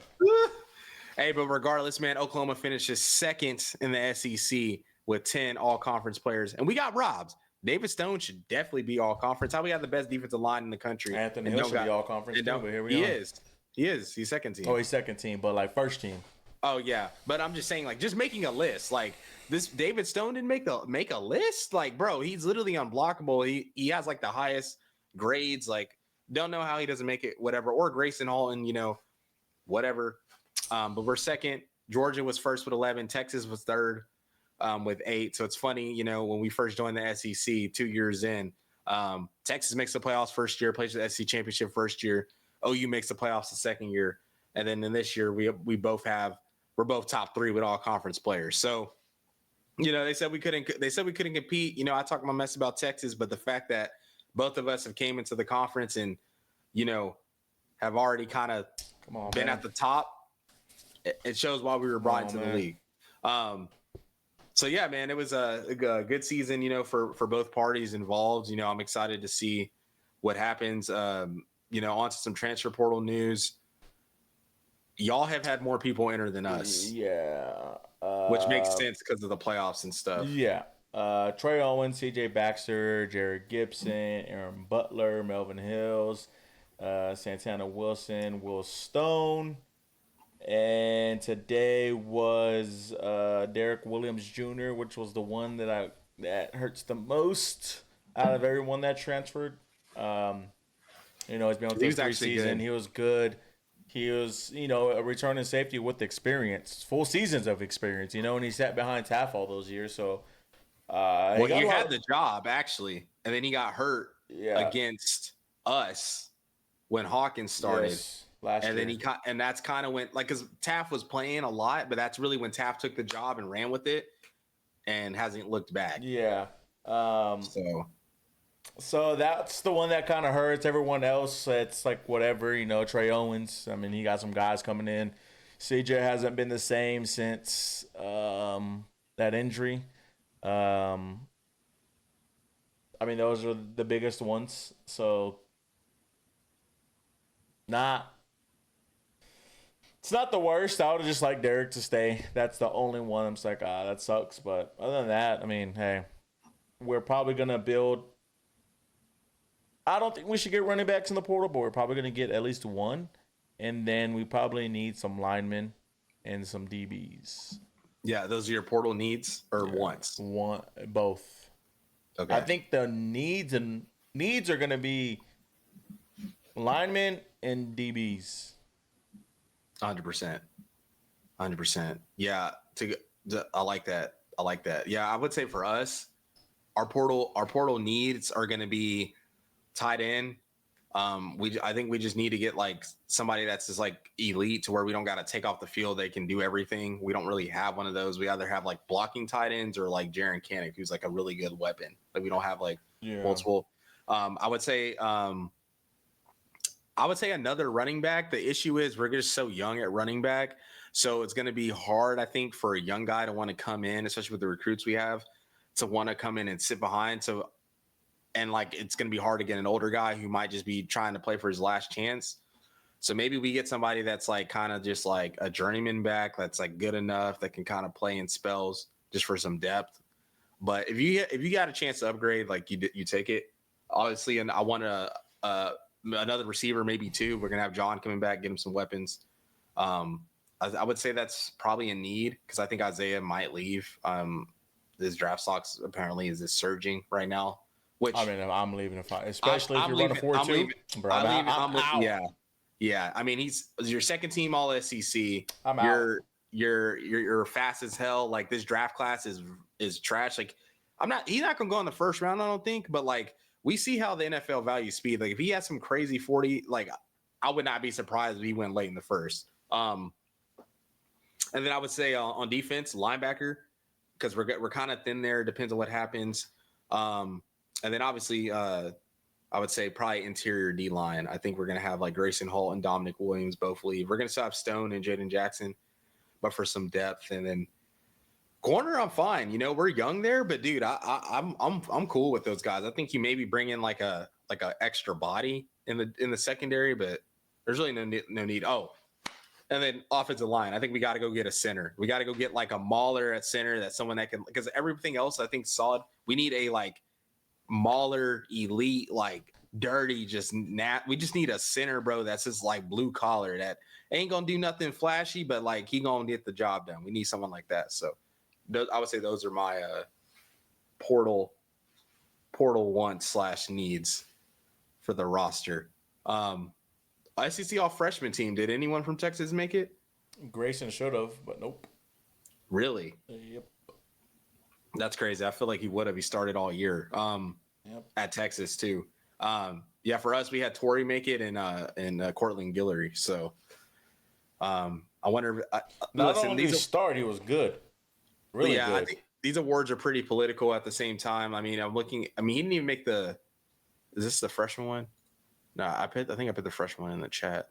Hey, but regardless, man, Oklahoma finishes second in the SEC with 10 all-conference players, and we got robbed. David Stone should definitely be all-conference. How we got the best defensive line in the country? Anthony Hill should be all-conference, too, but here we are. He is. He's second team. Oh, he's second team, but like first team. Oh, yeah. But I'm just saying, like, just making a list. Like, this David Stone didn't make a list? Like, bro, he's literally unblockable. He has, like, the highest grades. Like, don't know how he doesn't make it, whatever. Or Grayson Halton, you know, whatever. But we're second. Georgia was first with 11. Texas was third with 8. So it's funny, you know, when we first joined the SEC 2 years in, Texas makes the playoffs first year, plays the SEC championship first year. OU makes the playoffs the second year. And then in this year, we're both top 3 with all conference players. So, you know, they said we couldn't compete. You know, I talked my mess about Texas, but the fact that both of us have came into the conference and, you know, have already kind of been at the top, it shows why we were brought into the league. So yeah, man, it was a good season, you know, for both parties involved. You know, I'm excited to see what happens. You know, onto some transfer portal news. Y'all have had more people enter than us. Yeah. Which makes sense because of the playoffs and stuff. Yeah. Trey Owens, CJ Baxter, Jared Gibson, Aaron Butler, Melvin Hills, Santana Wilson, Will Stone. And today was Derek Williams Jr., which was the one that hurts the most out of everyone that transferred. You know, he's been on 3 seasons. He was good. he was, a returning safety with experience, full seasons of experience, and he sat behind Taff all those years. So, Well, he had the job actually, and then he got hurt yeah, against us when Hawkins started. yes, last And year. then and that's kind of when, like, because Taft was playing a lot, but that's really when Taft took the job and ran with it and hasn't looked back. Yeah. So So that's the one that kind of hurts. Everyone else, it's like whatever, Trey Owens. I mean, he got some guys coming in. CJ hasn't been the same since that injury. Um, I mean, those are the biggest ones. So, not. It's not the worst. I would have just liked Derek to stay. That's the only one. I'm just like, that sucks. But other than that, I mean, hey, we're probably gonna build. I don't think we should get running backs in the portal, but we're probably gonna get at least one, and then we probably need some linemen and some DBs. yeah, those are your portal needs or wants. One, both. Okay. I think the needs are gonna be linemen and DBs. 100%. 100%. Yeah. I like that. I like that. Yeah, I would say for us, our portal needs are going to be tight end. I think we just need to get like somebody that's just like elite to where we don't got to take off the field. They can do everything. We don't really have one of those. We either have like blocking tight ends or like Jaron Kannick, who's like a really good weapon. Like we don't have like multiple. I would say another running back. The issue is we're just so young at running back. So it's going to be hard, I think, for a young guy to want to come in, especially with the recruits we have, to want to come in and sit behind. So, and like, it's going to be hard to get an older guy who might just be trying to play for his last chance. So maybe we get somebody that's like kind of just like a journeyman back that's like good enough that can kind of play in spells just for some depth. But if you got a chance to upgrade, like you take it, obviously. And I want another receiver, maybe two. We're gonna have John coming back, get him some weapons. I would say that's probably a need because I think Isaiah might leave. This draft stocks apparently is just surging right now. Which I mean, I'm leaving especially if you're leaving, running 4-2. Bro, I'm out. Yeah. I mean, he's your second team All SEC. I'm out. You're fast as hell. Like this draft class is trash. Like he's not gonna go in the first round, I don't think. But like we see how the NFL values speed. Like if he has some crazy 40, like I would not be surprised if he went late in the first. And then I would say on defense, linebacker, because we're kind of thin there. Depends on what happens. And then obviously, I would say probably interior D line. I think we're gonna have like Grayson Holt and Dominic Williams both leave. We're gonna still have Stone and Jaden Jackson, but for some depth. And then corner, I'm fine. We're young there, but dude, I'm cool with those guys. I think you maybe bring in like a extra body in the secondary, but there's really no need. Oh. And then offensive line, I think we got to go get a center. We got to go get like a mauler at center. That's someone that can, because everything else I think is solid. We need a like mauler elite, like dirty, we just need a center, bro. That's just like blue collar that ain't gonna do nothing flashy, but like he gonna get the job done. We need someone like that. So I would say those are my portal wants/needs for the roster. SEC all freshman team. Did anyone from Texas make it? Grayson should have, but nope. Really? Yep. That's crazy. I feel like he would have. He started all year. At Texas too. Yeah, for us, we had Torrey make it and Cortland Guillory. So, I wonder. Not only did he start, he was good. Really good. I think these awards are pretty political at the same time. I mean, I'm looking. I mean, he didn't even make the. Is this the freshman one? No, I think I put the freshman one in the chat.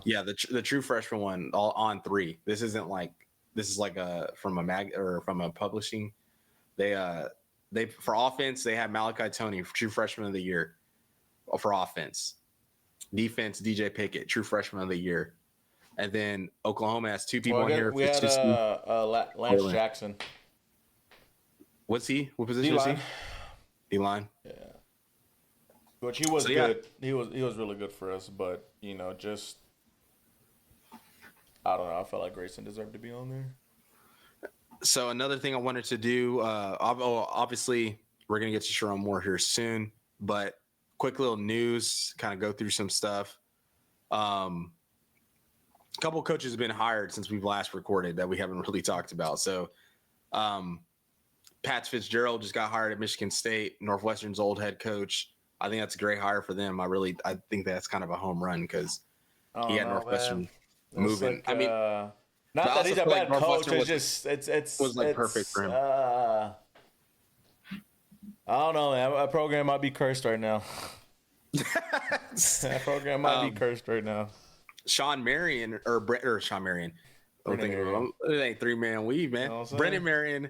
Yeah, the true freshman one all on 3. This is like from a mag or from a publishing. They for offense they have Malachi Toney, true freshman of the year for offense. Defense, DJ Pickett, true freshman of the year. And then Oklahoma has 2 people here. We had Lance Jackson. What's he? What position is he? D-line. Yeah. Which he was good. He was really good for us, but just I don't know. I felt like Grayson deserved to be on there. So another thing I wanted to do, obviously we're gonna get to Sharon Moore here soon, but quick little news, kind of go through some stuff. a couple of coaches have been hired since we've last recorded that we haven't really talked about. So, Pat Fitzgerald just got hired at Michigan State, Northwestern's old head coach. I think that's a great hire for them. I think that's kind of a home run because he had Northwestern moving. Like, not that he's a bad coach. It's was like perfect for him. I don't know, man. That program might be cursed right now. That program might be cursed right now. Sean Marion or Sean Marion. I'm thinking of him. It ain't 3-man weave, man. You know Brennan Marion.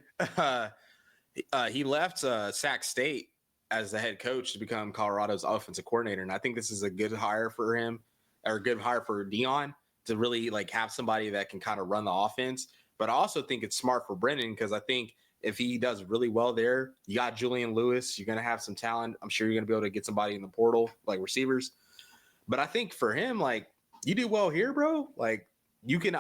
He left Sac State as the head coach to become Colorado's offensive coordinator, and I think this is a good hire for him, or a good hire for Dion to really like have somebody that can kind of run the offense. But I also think it's smart for Brennan because I think if he does really well there, you got Julian Lewis, you're going to have some talent. I'm sure you're going to be able to get somebody in the portal, like receivers. But I think for him, like, you do well here, bro. Like, you can,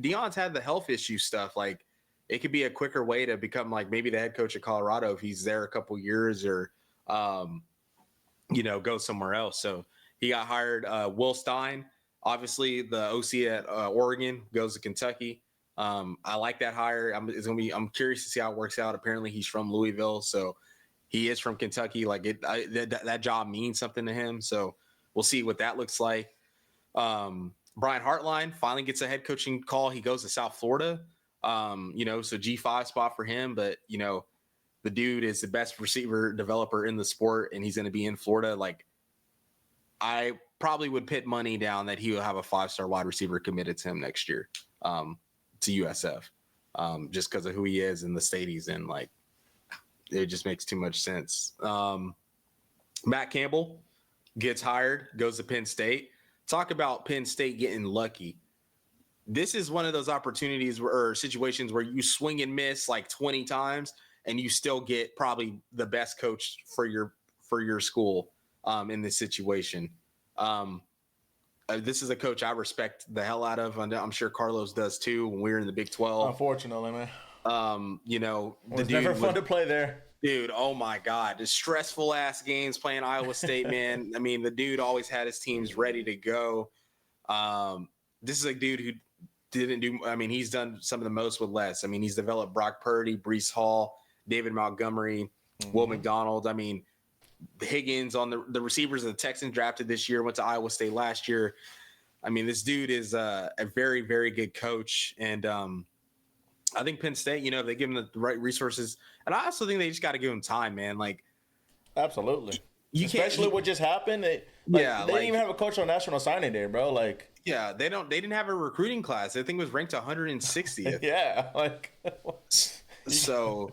Dion's had the health issue stuff. Like, it could be a quicker way to become, like, maybe the head coach of Colorado if he's there a couple years or, go somewhere else. So he got hired. Will Stein, obviously the OC at Oregon, goes to Kentucky. I like that hire. I'm curious to see how it works out. Apparently he's from Louisville, so he is from Kentucky. Like that job means something to him. So we'll see what that looks like. Brian Hartline finally gets a head coaching call. He goes to South Florida. So G5 spot for him, but the dude is the best receiver developer in the sport, and he's going to be in Florida. Like, I probably would put money down that he will have a 5-star wide receiver committed to him next year. To USF, just because of who he is and the state he's in. Like, it just makes too much sense. Matt Campbell gets hired, goes to Penn State. Talk about Penn State getting lucky. This is one of those opportunities or situations where you swing and miss like 20 times and you still get probably the best coach for your school in this situation. This is a coach I respect the hell out of. I'm sure Carlos does too when we were in the Big 12. Unfortunately, man. The dude never fun to play there. Dude, oh my God. The stressful ass games playing Iowa State, man. I mean, the dude always had his teams ready to go. This is a dude who he's done some of the most with less. I mean, he's developed Brock Purdy, Breece Hall, David Montgomery, Will McDonald. I mean, Higgins on the receivers of the Texans drafted this year, went to Iowa State last year. I mean, this dude is a very, very good coach. And I think Penn State, if they give him the right resources, and I also think they just got to give him time, man. Like, absolutely. Especially what just happened. They didn't even have a coach on national signing day, bro. Like, yeah, they didn't have a recruiting class. I think it was ranked 160th. Yeah. Like, so.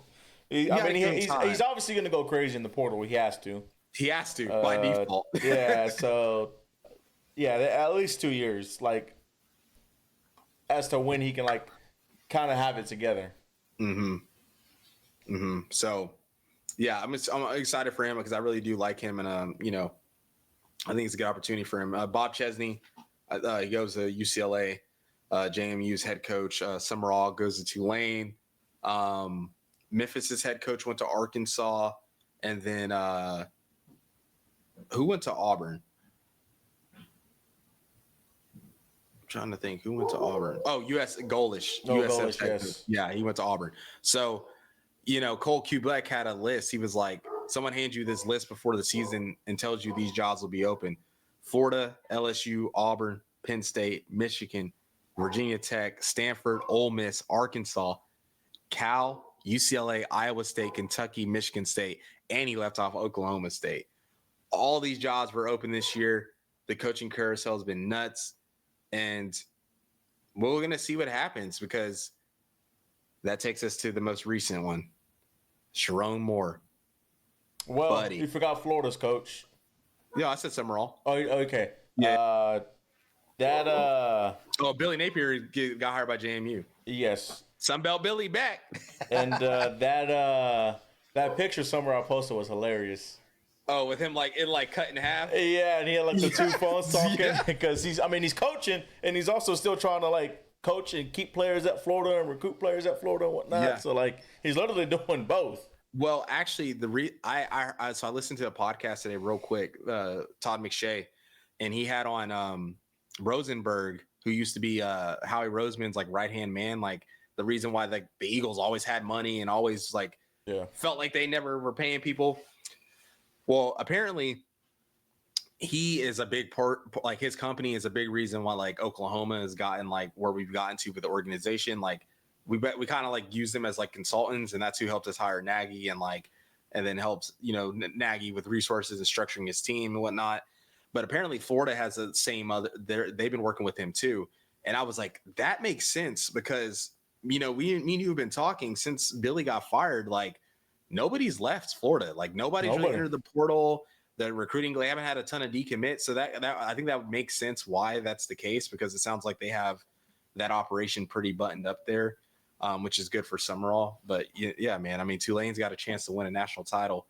He's obviously going to go crazy in the portal. He has to. By default. Yeah. So, at least 2 years, like, as to when he can, like, kind of have it together. So, yeah, I'm excited for him because I really do like him, and I think it's a good opportunity for him. Bob Chesney, he goes to UCLA. JMU's head coach. Summerall goes to Tulane. Memphis's head coach went to Arkansas, and then who went to Auburn? I'm trying to think who went to Auburn. Oh, Golish. Golish, yes. Yeah, he went to Auburn. So, Cole Kubek had a list. He was like, someone hands you this list before the season and tells you these jobs will be open. Florida, LSU, Auburn, Penn State, Michigan, Virginia Tech, Stanford, Ole Miss, Arkansas, Cal, UCLA, Iowa State, Kentucky, Michigan State, and he left off Oklahoma State. All these jobs were open this year. The coaching carousel has been nuts. And we're going to see what happens because that takes us to the most recent one. Sharon Moore. Well, buddy. You forgot Florida's coach. Yeah, I said Summerall. Oh, okay. Yeah. Billy Napier got hired by JMU. Yes. Sunbelt Billy back. And that picture Summerall posted was hilarious. Oh, with him cut in half? Yeah, and he had like the two phones talking because he's coaching and he's also still trying to like coach and keep players at Florida and recruit players at Florida and whatnot. Yeah. So like he's literally doing both. Well, actually, I listened to a podcast today real quick, Todd McShay, and he had on Rosenberg, who used to be Howie Roseman's like right-hand man, like the reason why like the Eagles always had money and always like felt like they never were paying people. Well, apparently he is a big part, like his company is a big reason why like Oklahoma has gotten like where we've gotten to with the organization. Like we kind of like use them as like consultants, and that's who helped us hire Nagy and then helps, Nagy with resources and structuring his team and whatnot. But apparently Florida has the same they've been working with him too. And I was like, that makes sense because, me and you have been talking since Billy got fired. Like nobody's left Florida. Like nobody's really entered the portal. The recruiting, they haven't had a ton of decommits. So that I think that would make sense why that's the case, because it sounds like they have that operation pretty buttoned up there, which is good for Summerall. But yeah, man, I mean, Tulane's got a chance to win a national title.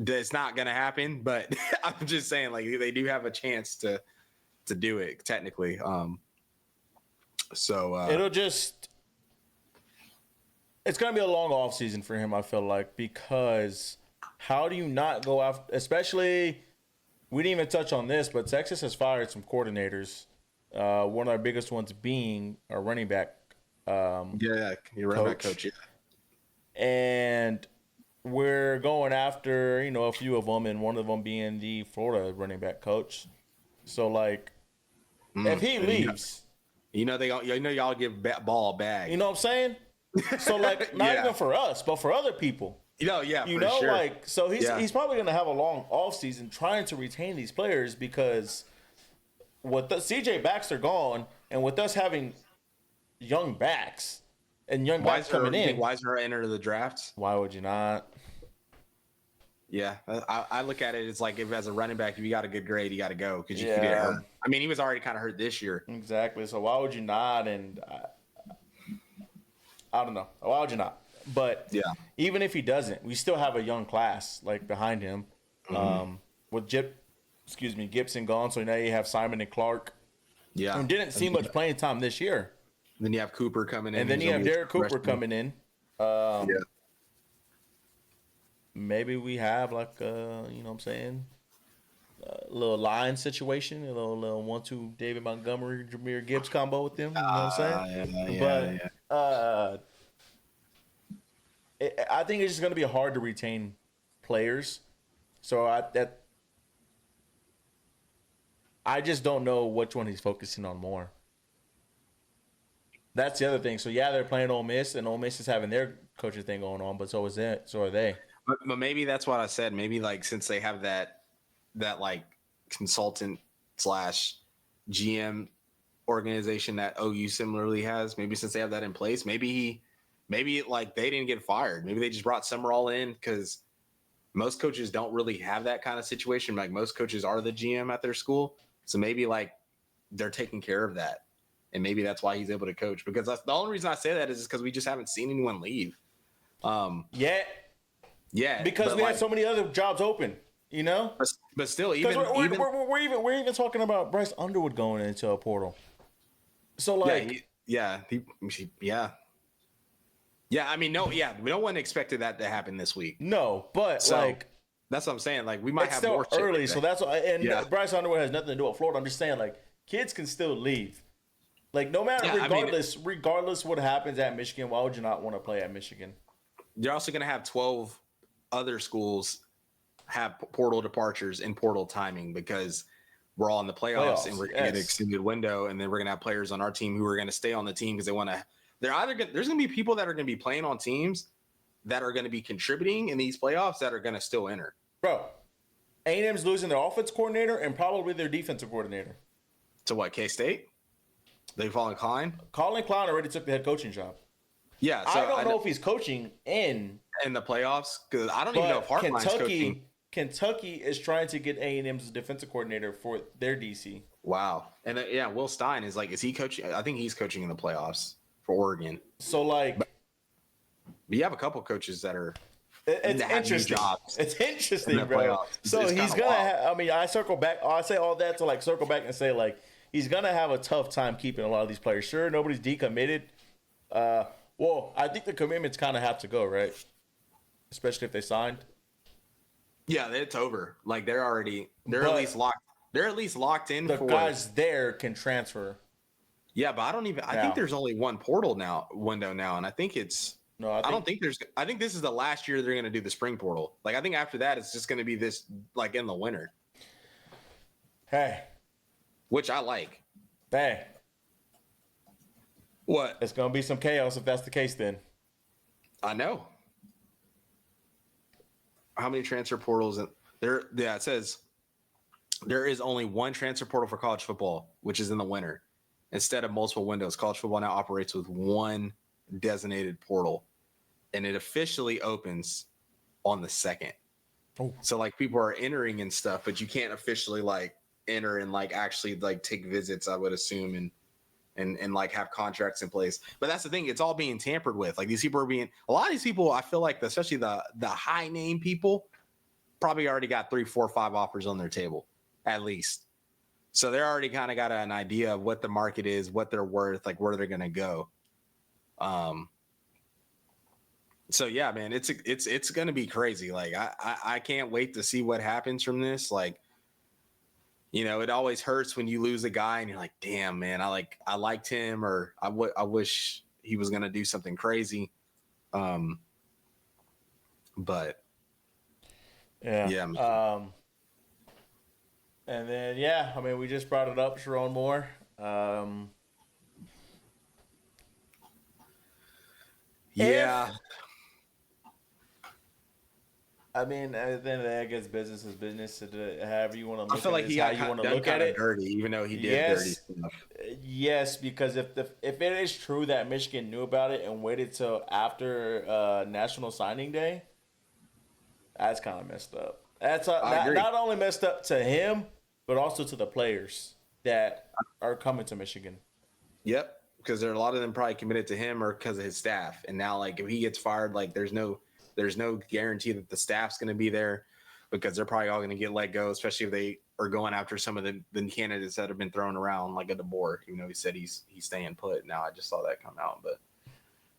It's not going to happen, but I'm just saying, like, they do have a chance to do it technically. It's going to be a long off season for him, I feel like, because how do you not go after, especially, we didn't even touch on this, but Texas has fired some coordinators. One of our biggest ones being a running back your running back coach. Yeah. And we're going after, a few of them, and one of them being the Florida running back coach. So, like, if he leaves, y'all give ball a bag. You know what I'm saying? So, like, not even for us, but for other people. Sure. Like, so he's probably going to have a long off season trying to retain these players, because with CJ Baxter gone and with us having young backs and young backs coming in. Weiser enter the drafts? Why would you not? Yeah, I look at it as like, if as a running back, if you got a good grade, you got to go because you could get hurt. I mean, he was already kind of hurt this year. Exactly. So why would you not? And I don't know. Why would you not? But even if he doesn't, we still have a young class like behind him. With Gibson gone, so now you have Simon and Clark. Yeah, and didn't see much playing time this year. Then you have Cooper coming in, and then you have Derek Cooper coming in. Maybe we have like what I'm saying, a little line situation, a little 1-2 David Montgomery, Jahmyr Gibbs combo with them. You know what I'm saying? I think it's just going to be hard to retain players. So I just don't know which one he's focusing on more. That's the other thing. So they're playing Ole Miss, and Ole Miss is having their coaching thing going on, but so is that. So are they. But maybe that's what I said. Maybe like since they have that like consultant / GM organization that OU similarly has, maybe since they have that in place, maybe like they didn't get fired. Maybe they just brought Summerall in, because most coaches don't really have that kind of situation. Like most coaches are the GM at their school. So maybe like they're taking care of that. And maybe that's why he's able to coach, because that's the only reason I say that is because we just haven't seen anyone leave. Because we had so many other jobs open, But still, we're even talking about Bryce Underwood going into a portal. So like, I mean, no one expected that to happen this week. No, but that's what I'm saying. Like we might have still more early, so that's why. And Bryce Underwood has nothing to do with Florida. I'm just saying, like, kids can still leave. Like no matter, regardless what happens at Michigan, why would you not want to play at Michigan? You're also going to have 12 other schools have portal departures and portal timing, because we're all in the playoffs and we're going to get an extended window, and then we're going to have players on our team who are going to stay on the team because they want to. There's going to be people that are going to be playing on teams that are going to be contributing in these playoffs that are going to still enter. Bro, A&M's losing their offense coordinator and probably their defensive coordinator. To what, K-State? They Colin Klein? Colin Klein already took the head coaching job. Yeah, so I don't know if he's coaching in the playoffs, because I don't even know if Hartline's coaching. Kentucky is trying to get A&M's defensive coordinator for their DC. Wow, and Will Stein is he coaching? I think he's coaching in the playoffs for Oregon. So but you have a couple coaches that are. It's interesting. It's interesting, bro. So he's gonna. I mean, I circle back. I say all that to circle back and say he's gonna have a tough time keeping a lot of these players. Sure, nobody's decommitted. Well, I think the commitments kind of have to go, right? Especially if they signed. Yeah, it's over. Like they're at least locked. They're at least locked in. The guys there can transfer. Yeah, but I don't even. I think there's only one window now, and I think it's. No, I don't think there's. I think this is the last year they're going to do the spring portal. Like, I think after that, it's just going to be this, like, in the winter. Hey. Which I like. Hey. What? It's going to be some chaos if that's the case then. I know. How many transfer portals? There, yeah, it says there is only one transfer portal for college football, which is in the winter. Instead of multiple windows, college football now operates with one designated portal, and it officially opens on the 2nd. Oh. So like people are entering and stuff, but you can't officially like enter and like actually like take visits, I would assume, and like have contracts in place. But that's the thing, it's all being tampered with. Like these people are being, a lot of these people, I feel like especially the high name people probably already got 3, 4, 5 offers on their table at least. So they're already kind of got an idea of what the market is, what they're worth, like where they're going to go. So yeah, man, it's going to be crazy. Like I can't wait to see what happens from this. Like, you know, it always hurts when you lose a guy and you're like, damn, man, I liked him, or I wish he was going to do something crazy. But yeah. And then, I mean, we just brought it up, Sharon Moore. I mean, at the end of the day, I guess business is business. However you want to look at it, I feel like he got how you want to look at it. Dirty, even though he did dirty stuff. Yes, because if it is true that Michigan knew about it and waited till after National Signing Day, that's kind of messed up. That's not only messed up to him, but also to the players that are coming to Michigan. Yep, because there are a lot of them probably committed to him or because of his staff. And now, like, if he gets fired, like, there's no guarantee that the staff's going to be there, because they're probably all going to get let go, especially if they are going after some of the candidates that have been thrown around, like a DeBoer. You know, he said he's staying put. Now I just saw that come out, but.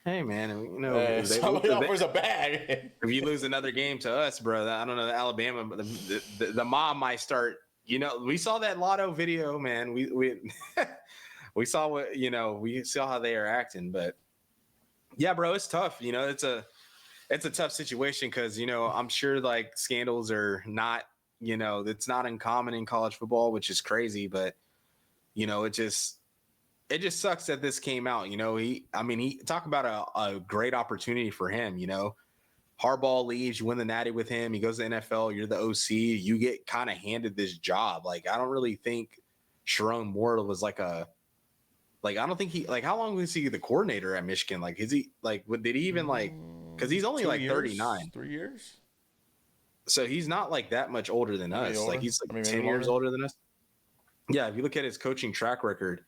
Hey man, you know, somebody offers a bag. If you lose another game to us, bro, I don't know. Alabama, the mob might start. You know, we saw that Lotto video, man. We we saw what, you know, we saw how they are acting, but yeah, bro, it's tough. You know, it's a tough situation because, you know, I'm sure like scandals are not, you know, it's not uncommon in college football, which is crazy, but you know, it just sucks that this came out. You know, he talk about a great opportunity for him. You know, Harbaugh leaves, you win the Natty with him. He goes to the NFL. You're the OC. You get kind of handed this job. Like, I don't really think Sharon Moore was like I don't think he, like, how long was he the coordinator at Michigan? Like, is he like, did he even like, because he's only like 39. 3 years. So he's not like that much older than us. Like, he's like 10 years older than us. Yeah. If you look at his coaching track record,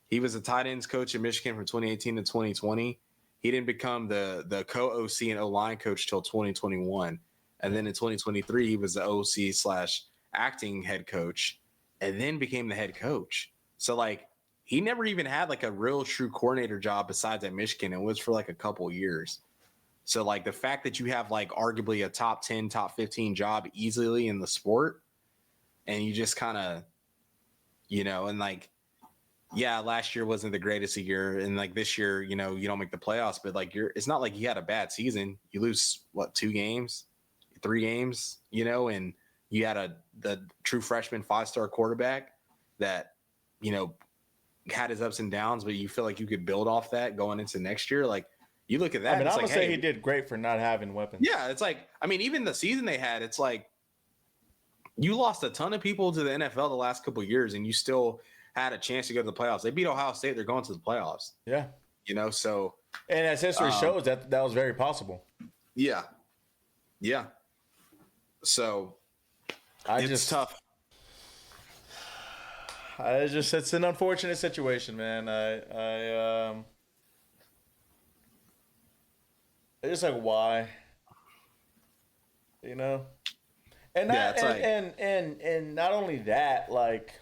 he was a tight ends coach in Michigan from 2018 to 2020. He didn't become the co-OC and O-line coach till 2021. And then in 2023, he was the OC/acting head coach and then became the head coach. So, like, he never even had, like, a real true coordinator job besides at Michigan. It was for, like, a couple years. So, like, the fact that you have, like, arguably a top 10, top 15 job easily in the sport, and you just kind of, you know, and, like, yeah, last year wasn't the greatest a year, and like this year, you know, you don't make the playoffs, but like it's not like you had a bad season. You lose 2 games, 3 games, you know, and you had the true freshman 5-star quarterback that, you know, had his ups and downs, but you feel like you could build off that going into next year. Like, you look at that. I mean, I'm gonna say he did great for not having weapons. Yeah, it's like, I mean, even the season they had, it's like you lost a ton of people to the NFL the last couple of years, and you still had a chance to go to the playoffs. They beat Ohio State. They're going to the playoffs. Yeah. You know, so. And as history shows, that was very possible. Yeah. Yeah. So. It's tough. It's an unfortunate situation, man. It's just like, why? You know? And not, and not only that, like,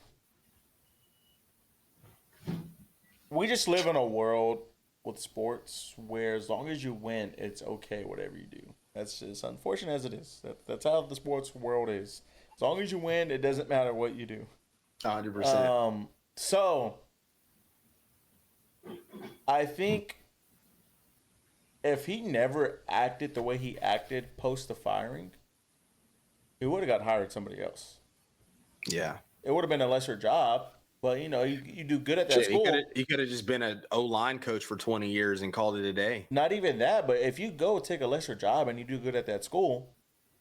we just live in a world with sports where as long as you win, it's okay, whatever you do. That's just unfortunate as it is. That's how the sports world is. As long as you win, it doesn't matter what you do. 100%. So, I think if he never acted the way he acted post the firing, he would have got hired somebody else. Yeah. It would have been a lesser job, but you do good at that Shit, school. he could have just been an O-line coach for 20 years and called it a day. Not even that, but if you go take a lesser job and you do good at that school,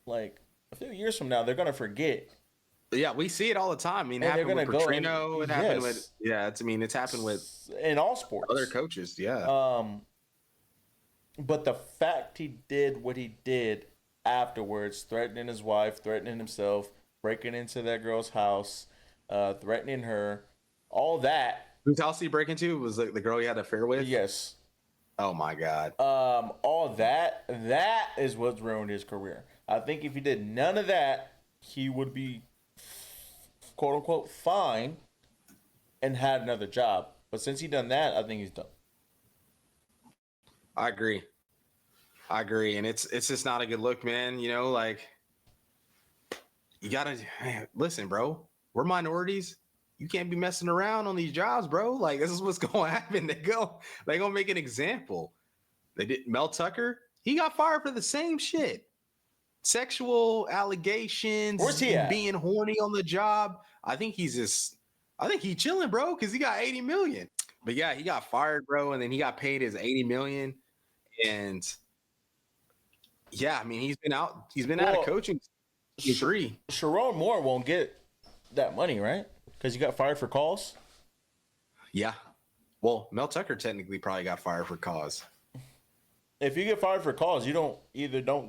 like a few years from now, they're gonna forget. Yeah, we see it all the time. I mean, it And they're happened with gonna go Petrino. and- It happened yes. with it's happened with in all sports. other coaches. Yeah. But the fact he did what he did afterwards, threatening his wife, threatening himself, breaking into that girl's house, threatening her, all that. Whose house did he break into? Was the girl he had an affair with? Yes. Oh my God. All that is what's ruined his career. I think if he did none of that, he would be quote unquote fine and had another job. But since he done that, I think he's done. I agree. And it's just not a good look, man. You know, like you gotta listen, bro. We're minorities. You can't be messing around on these jobs, bro. Like this is what's gonna happen. They gonna make an example. They did Mel Tucker. He got fired for the same shit. Sexual allegations. Where's he at? Being horny on the job. I think he's chilling, bro, because he got 80 million. But yeah, he got fired, bro, and then he got paid his 80 million. And yeah, I mean, he's been out of coaching. Sharon Moore won't get that money, right? Because he got fired for calls. Yeah. Well, Mel Tucker technically probably got fired for cause. If you get fired for cause, you don't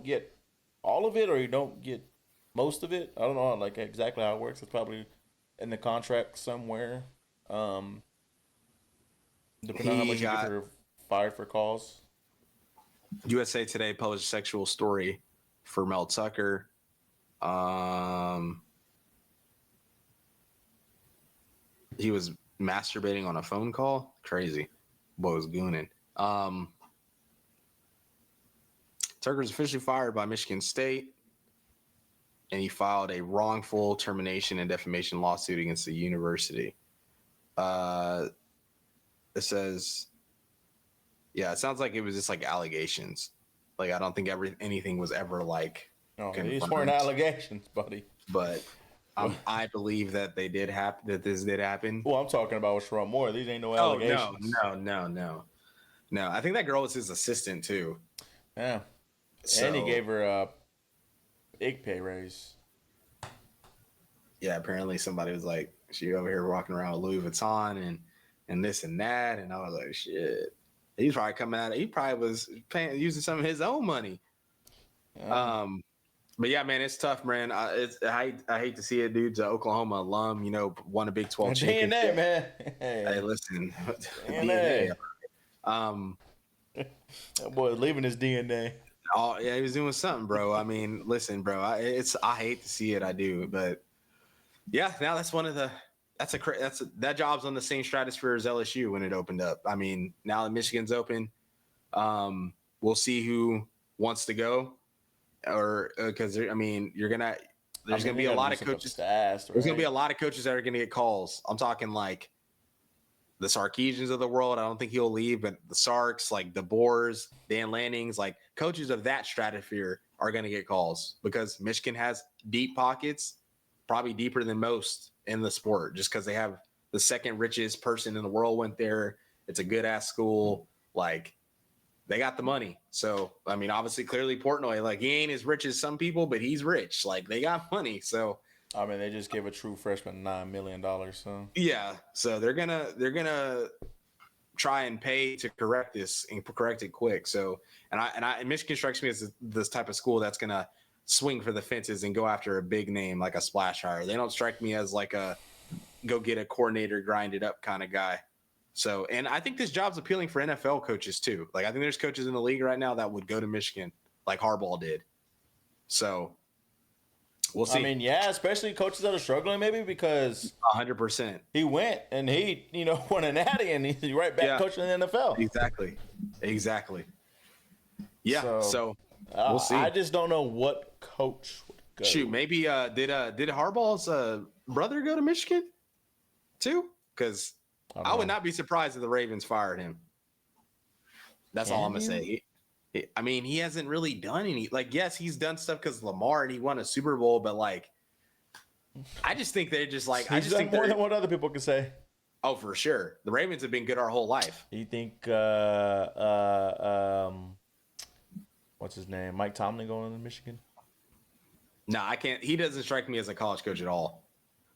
get all of it or you don't get most of it. I don't know like exactly how it works. It's probably in the contract somewhere. Depending on how much you get for fired for cause. USA Today published a sexual story for Mel Tucker. He was masturbating on a phone call. Crazy. Boy was gooning. Tucker's officially fired by Michigan State, and he filed a wrongful termination and defamation lawsuit against the university. It says, yeah, it sounds like it was just like allegations. Like I don't think anything was ever like. No, these weren't allegations, buddy. But I believe that they did happen. That this did happen. Well, I'm talking about with Sharon Moore. These ain't no allegations. No. I think that girl was his assistant too. Yeah. So, and he gave her a big pay raise. Yeah, apparently somebody was like, she over here walking around with Louis Vuitton and this and that, and I was like, shit. He's probably coming out. He probably was using some of his own money. Yeah. But yeah, man, it's tough, man. I hate to see it, dude's an Oklahoma alum. You know, won a Big 12 championship. DNA, man. Hey, listen, DNA. That boy leaving his DNA. Oh yeah, he was doing something, bro. I mean, listen, bro. I hate to see it. I do, but yeah. Now that's one of the. That job's on the same stratosphere as LSU when it opened up. I mean, now that Michigan's open, we'll see who wants to go, or because there's gonna be a lot of coaches. There's gonna be a lot of coaches that are gonna get calls. I'm talking like the Sarkisians of the world. I don't think he'll leave, but the Sarks, like the Boers, Dan Lannings, like coaches of that stratosphere are gonna get calls because Michigan has deep pockets, probably deeper than most in the sport, just because they have the second richest person in the world went there. It's a good ass school. Like they got the money. So, I mean, obviously clearly Portnoy, like he ain't as rich as some people, but he's rich. Like they got money. So, I mean, they just gave a true freshman $9 million. So yeah. So they're going to try and pay to correct this and correct it quick. So, and Michigan strikes me as this type of school that's going to swing for the fences and go after a big name like a splash hire. They don't strike me as like a go get a coordinator, grind it up kind of guy. So, and I think this job's appealing for NFL coaches too. Like I think there's coaches in the league right now that would go to Michigan like Harbaugh did. So we'll see. I mean, yeah, especially coaches that are struggling maybe because 100%. He went and he, won a natty and he's right back coaching in the NFL. Exactly. Yeah. So we'll see. I just don't know what coach would go. Shoot, maybe did Harbaugh's brother go to Michigan too? Because I would not be surprised if the Ravens fired him. That's all I'm gonna say. I mean, he hasn't really done any. Like, yes, he's done stuff because Lamar and he won a Super Bowl, but like, I just think they're just like, I He's just done think more they're. than what other people can say. Oh, for sure. The Ravens have been good our whole life. You think what's his name? Mike Tomlin going to Michigan? No, I can't. He doesn't strike me as a college coach at all.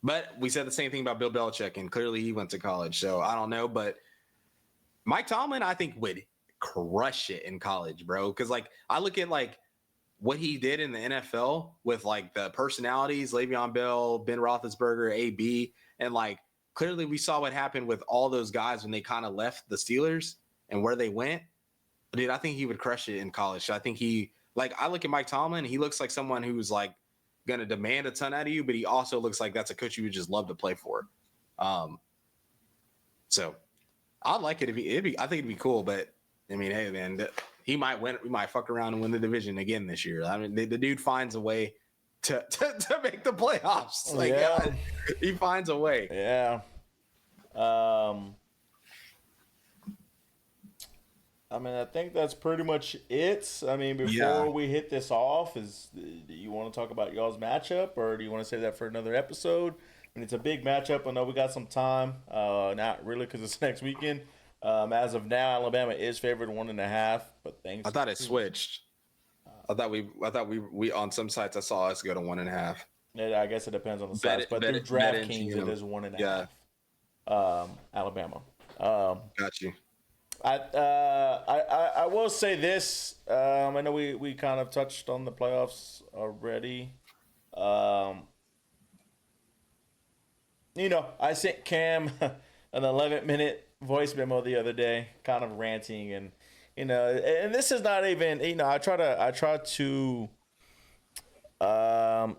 But we said the same thing about Bill Belichick, and clearly he went to college. So I don't know. But Mike Tomlin, I think, would crush it in college, bro. Because like I look at like what he did in the NFL with like the personalities, Le'Veon Bell, Ben Roethlisberger, AB, and like clearly we saw what happened with all those guys when they kind of left the Steelers and where they went. Dude, I think he would crush it in college. I think I look at Mike Tomlin, he looks like someone who's like going to demand a ton out of you, but he also looks like that's a coach you would just love to play for. So I'd like it. I think it'd be cool, but I mean, hey, man, he might win. We might fuck around and win the division again this year. I mean, the dude finds a way to make the playoffs. Like, he finds a way. Yeah. I mean, I think that's pretty much it. I mean, before we hit this off, do you want to talk about y'all's matchup, or do you want to save that for another episode? I mean, it's a big matchup. I know we got some time. Not really, because it's next weekend. As of now, Alabama is favored 1.5, but thanks. I thought it switched. I thought we on some sites I saw us go to 1.5. Yeah, I guess it depends on the sites, but through DraftKings it is 1.5. Alabama. Got you. I will say this. I know we kind of touched on the playoffs already. I sent Cam an 11-minute voice memo the other day, kind of ranting, and and this is not even, I try to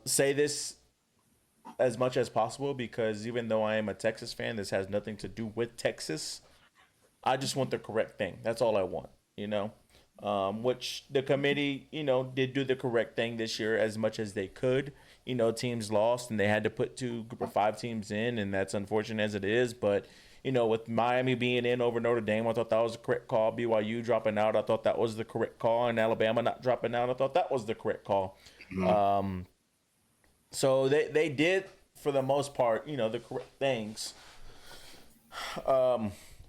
say this as much as possible, because even though I am a Texas fan, this has nothing to do with Texas. I just want the correct thing. That's all I want, which the committee, did do the correct thing this year as much as they could. Teams lost and they had to put 2 Group of 5 teams in, and that's unfortunate as it is. But, with Miami being in over Notre Dame, I thought that was the correct call. BYU dropping out, I thought that was the correct call. And Alabama not dropping out, I thought that was the correct call. Mm-hmm. So they did, for the most part, the correct things.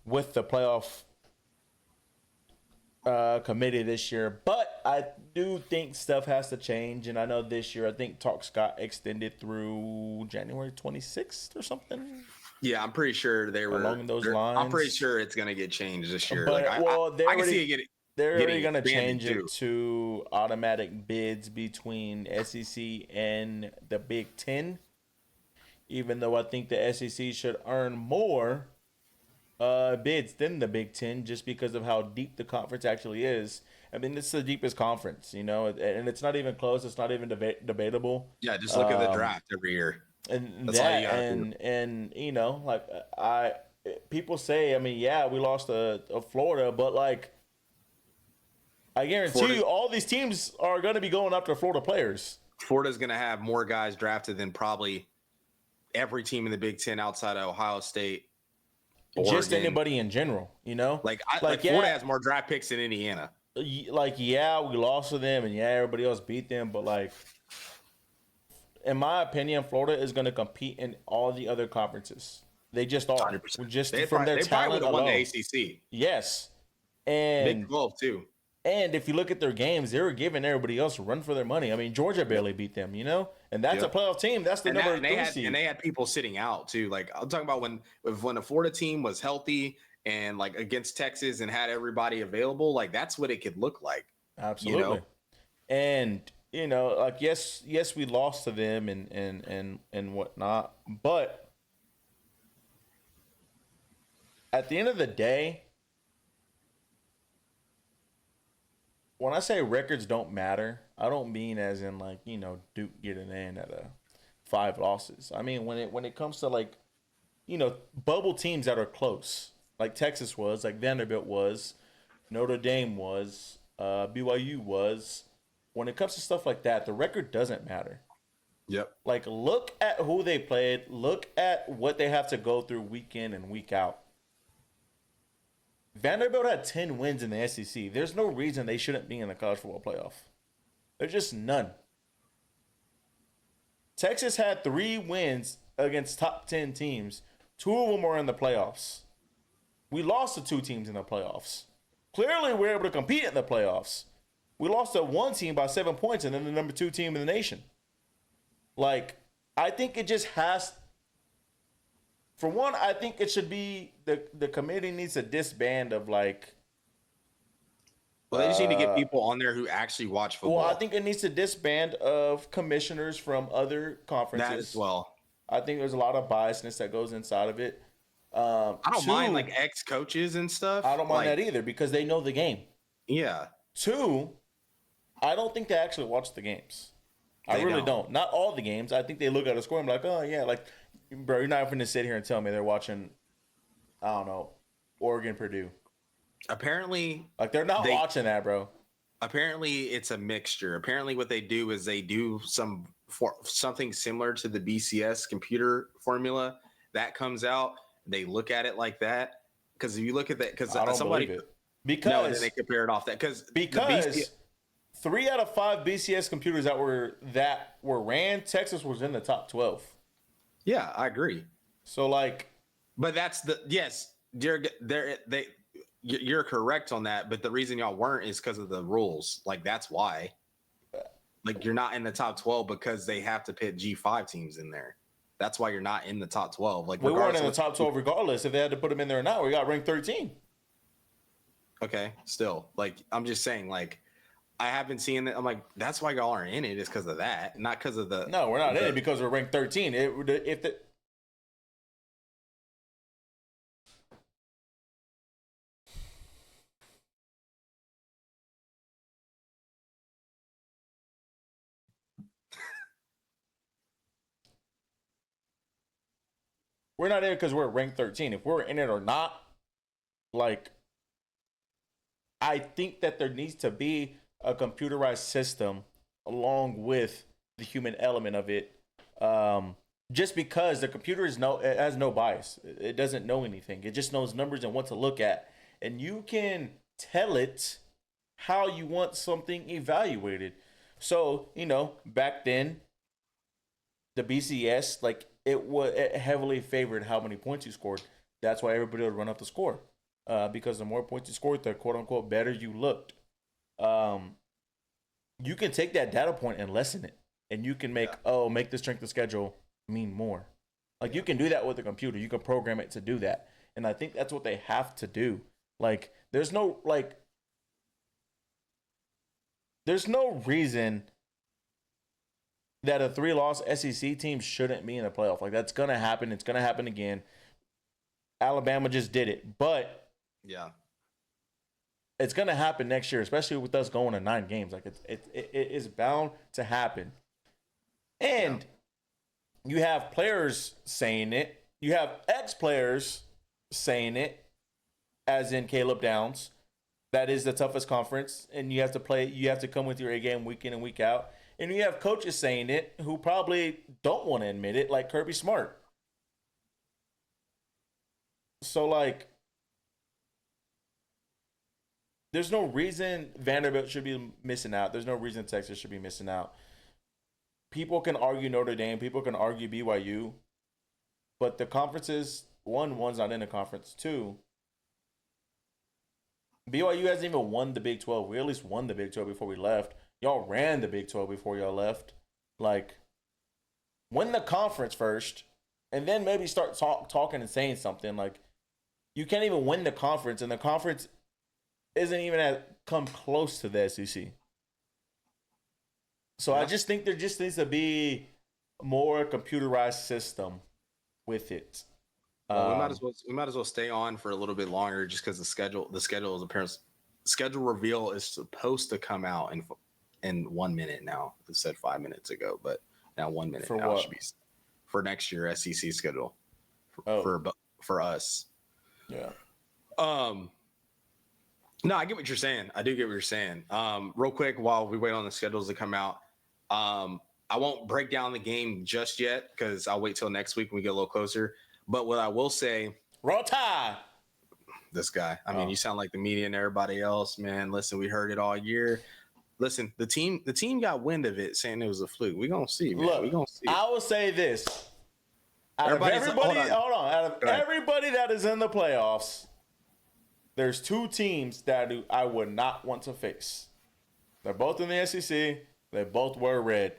With the playoff committee this year, but I do think stuff has to change, and I know this year I think talks got extended through January 26th or something. Yeah, I'm pretty sure they were along those lines. I'm pretty sure it's gonna get changed this year. But, I can see it they're already gonna change it to automatic bids between SEC and the Big Ten, even though I think the SEC should earn more bids than the Big Ten, just because of how deep the conference actually is. I mean, it's the deepest conference, and it's not even close. It's not even debatable. Yeah, just look at the draft every year. And that's all you gotta do. And people say, I mean, yeah, we lost to Florida, but like, I guarantee you, all these teams are going to be going after Florida players. Florida's going to have more guys drafted than probably every team in the Big Ten outside of Ohio State. Just anybody in general, Like Florida has more draft picks than Indiana. Like, yeah, we lost to them, and yeah, everybody else beat them, but like, in my opinion, Florida is going to compete in all the other conferences. They just are. 100%. Just from their talent alone. Won the ACC. Yes, and Big 12 too. And if you look at their games, they were giving everybody else a run for their money. I mean, Georgia barely beat them, and that's a playoff team. That's the number 3 seed. And they had people sitting out too. Like, I'm talking about when the Florida team was healthy and like against Texas and had everybody available. Like, that's what it could look like. Absolutely. And like, yes, we lost to them and whatnot, but at the end of the day, when I say records don't matter, I don't mean as in like, Duke getting in at 5 losses. I mean, when it comes to like, bubble teams that are close, like Texas was, like Vanderbilt was, Notre Dame was, BYU was. When it comes to stuff like that, the record doesn't matter. Yep. Like, look at who they played. Look at what they have to go through week in and week out. Vanderbilt had 10 wins in the SEC. There's no reason they shouldn't be in the college football playoff. There's just none. Texas had 3 wins against top 10 teams. 2 of them were in the playoffs. We lost to 2 teams in the playoffs. Clearly, we were able to compete in the playoffs. We lost to one team by 7 points and then the number 2 team in the nation. Like, I think it just has. For one, I think it should be the committee needs to disband of like. Well, they just need to get people on there who actually watch football. Well, I think it needs to disband of commissioners from other conferences. That as well. I think there's a lot of biasness that goes inside of it. I don't mind like ex-coaches and stuff. I don't mind that either because they know the game. Yeah. 2, I don't think they actually watch the games. I really don't. Not all the games. I think they look at a score and be like, oh, yeah. Like, bro, you're not going to sit here and tell me they're watching, I don't know, Oregon, Purdue. Apparently. Like, they're not watching that, bro. Apparently, it's a mixture. Apparently, what they do is they do something similar to the BCS computer formula. That comes out. They look at it like that. Because if you look at that, because I don't believe it. Because then they compare it off that. Because 3 out of 5 BCS computers that were ran, Texas was in the top 12. Yeah, I agree. So like, but that's you're correct on that. But the reason y'all weren't is because of the rules. Like that's why. Like you're not in the top 12 because they have to pit G5 teams in there. That's why you're not in the top 12. Like we weren't in the top 12 regardless if they had to put them in there or not. We got ranked 13. Okay, still, like I'm just saying, like I have been seeing that. I'm like, that's why y'all aren't in it. Is because of that, not because of the. No, we're not in it because we're ranked 13. We're not in it because we're ranked 13. If we're in it or not, like, I think that there needs to be a computerized system along with the human element of it. Just because the computer it has no bias. It doesn't know anything. It just knows numbers and what to look at. And you can tell it how you want something evaluated. So, back then, the BCS, like, it heavily favored how many points you scored. That's why everybody would run up the score. Because the more points you scored, the quote unquote better you looked. You can take that data point and lessen it, and you can make the strength of schedule mean more. Like you can do that with a computer. You can program it to do that, and I think that's what they have to do. Like there's no reason that a 3-loss SEC team shouldn't be in the playoff. Like that's gonna happen. It's gonna happen again. Alabama just did it, but yeah, it's gonna happen next year, especially with us going to 9 games. Like it is bound to happen. And you have players saying it. You have ex-players saying it, as in Caleb Downs. That is the toughest conference, and you have to play. You have to come with your A game week in and week out. And you have coaches saying it who probably don't want to admit it, like Kirby Smart. So, like, there's no reason Vanderbilt should be missing out. There's no reason Texas should be missing out. People can argue Notre Dame. People can argue BYU. But the conferences, one's not in the conference. 2, BYU hasn't even won the Big 12. We at least won the Big 12 before we left. Y'all ran the Big 12 before y'all left. Like, win the conference first, and then maybe start talking and saying something. Like, you can't even win the conference, and the conference isn't even come close to the SEC. So I just think there just needs to be more computerized system with it. Well, we might as well stay on for a little bit longer, just because the schedule reveal is supposed to come out in 1 minute now. It said 5 minutes ago, but now 1 minute for now what? Should be for next year SEC schedule for us. Yeah. No, I get what you're saying. I do get what you're saying. Real quick, while we wait on the schedules to come out, I won't break down the game just yet because I'll wait till next week when we get a little closer. But what I will say, Roll Tide. this guy. I mean, you sound like the media and everybody else, man. Listen, we heard it all year. Listen, the team got wind of it, saying it was a fluke. We gonna see, man. We gonna see. I will say this: out of everybody that is in the playoffs, there's two teams that I would not want to face. They're both in the SEC. They both wear red.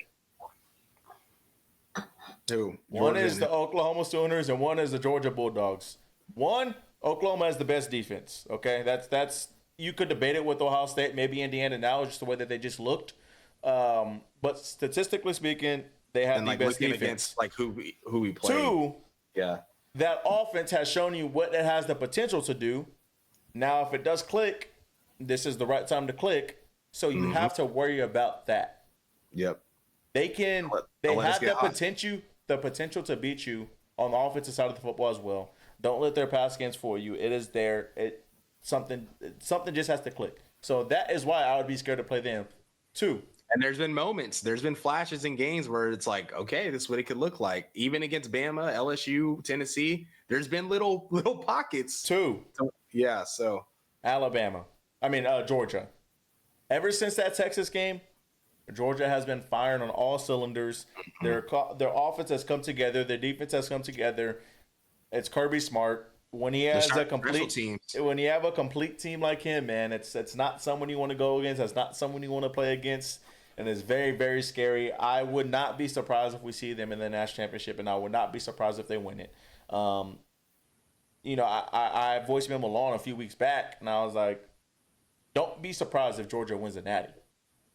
Two. One is the Oklahoma Sooners, and one is the Georgia Bulldogs. One, Oklahoma has the best defense. Okay, that's you could debate it with Ohio State, maybe Indiana now, just the way that they just looked. But statistically speaking, they have the best defense. Against like who we play. Two, that offense has shown you what it has the potential to do. Now, if it does click, this is the right time to click. So you have to worry about that. Yep. They have the potential to beat you on the offensive side of the football as well. Don't let their pass games fool you. It is there. Something just has to click. So that is why I would be scared to play them. Two. And there's been moments, there's been flashes in games where it's like, okay, this is what it could look like. Even against Bama, LSU, Tennessee, there's been little pockets. Two. So Georgia. Ever since that Texas game, Georgia has been firing on all cylinders. Their offense has come together. Their defense has come together. It's Kirby Smart. When he has a complete team, when you have a complete team like him, man, it's not someone you want to go against. It's not someone you want to play against, and it's very, very scary. I would not be surprised if we see them in the national championship, and I would not be surprised if they win it. I voiced him along a few weeks back, and I was like, don't be surprised if Georgia wins the Natty.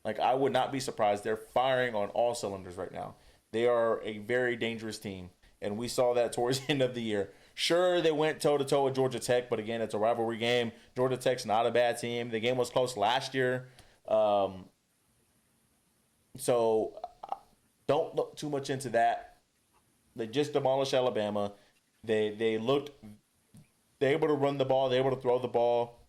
Like, I would not be surprised. They're firing on all cylinders right now. They are a very dangerous team, and we saw that towards the end of the year. Sure, they went toe-to-toe with Georgia Tech, but again, it's a rivalry game. Georgia Tech's not a bad team. The game was close last year. So don't look too much into that. They just demolished Alabama. They're able to run the ball. They're able to throw the ball.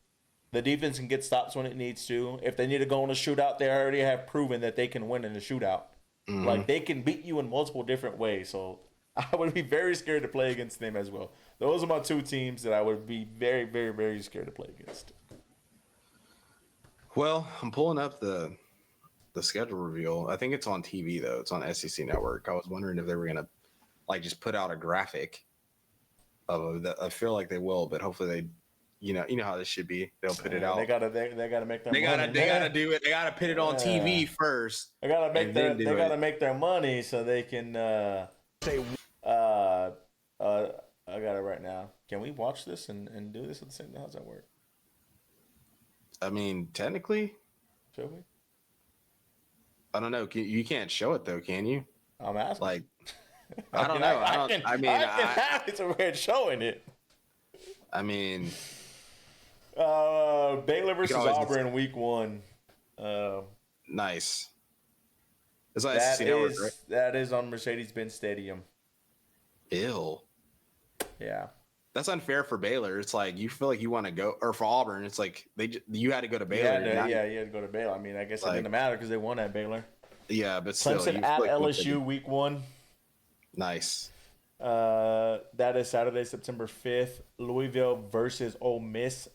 The defense can get stops when it needs to. If they need to go in a shootout, they already have proven that they can win in a shootout. Mm-hmm. Like, they can beat you in multiple different ways. So I would be very scared to play against them as well. Those are my two teams that I would be very, very, very scared to play against. Well, I'm pulling up the schedule reveal. I think it's on TV, though. It's on SEC Network. I was wondering if they were going to, just put out a graphic of that. I feel like they will, but hopefully they – you know how this should be. They'll put it out. They gotta make their money. They gotta do it. They gotta put it on TV first. They gotta make their money so they can say. I got it right now. Can we watch this and do this at the same time? How does that work? I mean, technically. Should we? I don't know. You can't show it though, can you? I'm asking. I don't know. I can have it to where it's showing it. I mean. Baylor versus Auburn, week 1. Nice. It's that is on Mercedes-Benz Stadium. Ew. Yeah. That's unfair for Baylor. It's like you feel like you want to go, or for Auburn, it's like you had to go to Baylor. You had to go to Baylor. I mean, I guess it didn't matter because they won at Baylor. Yeah, but still, Clemson at LSU, week 1. Nice. That is Saturday, September 5th. Louisville versus Ole Miss.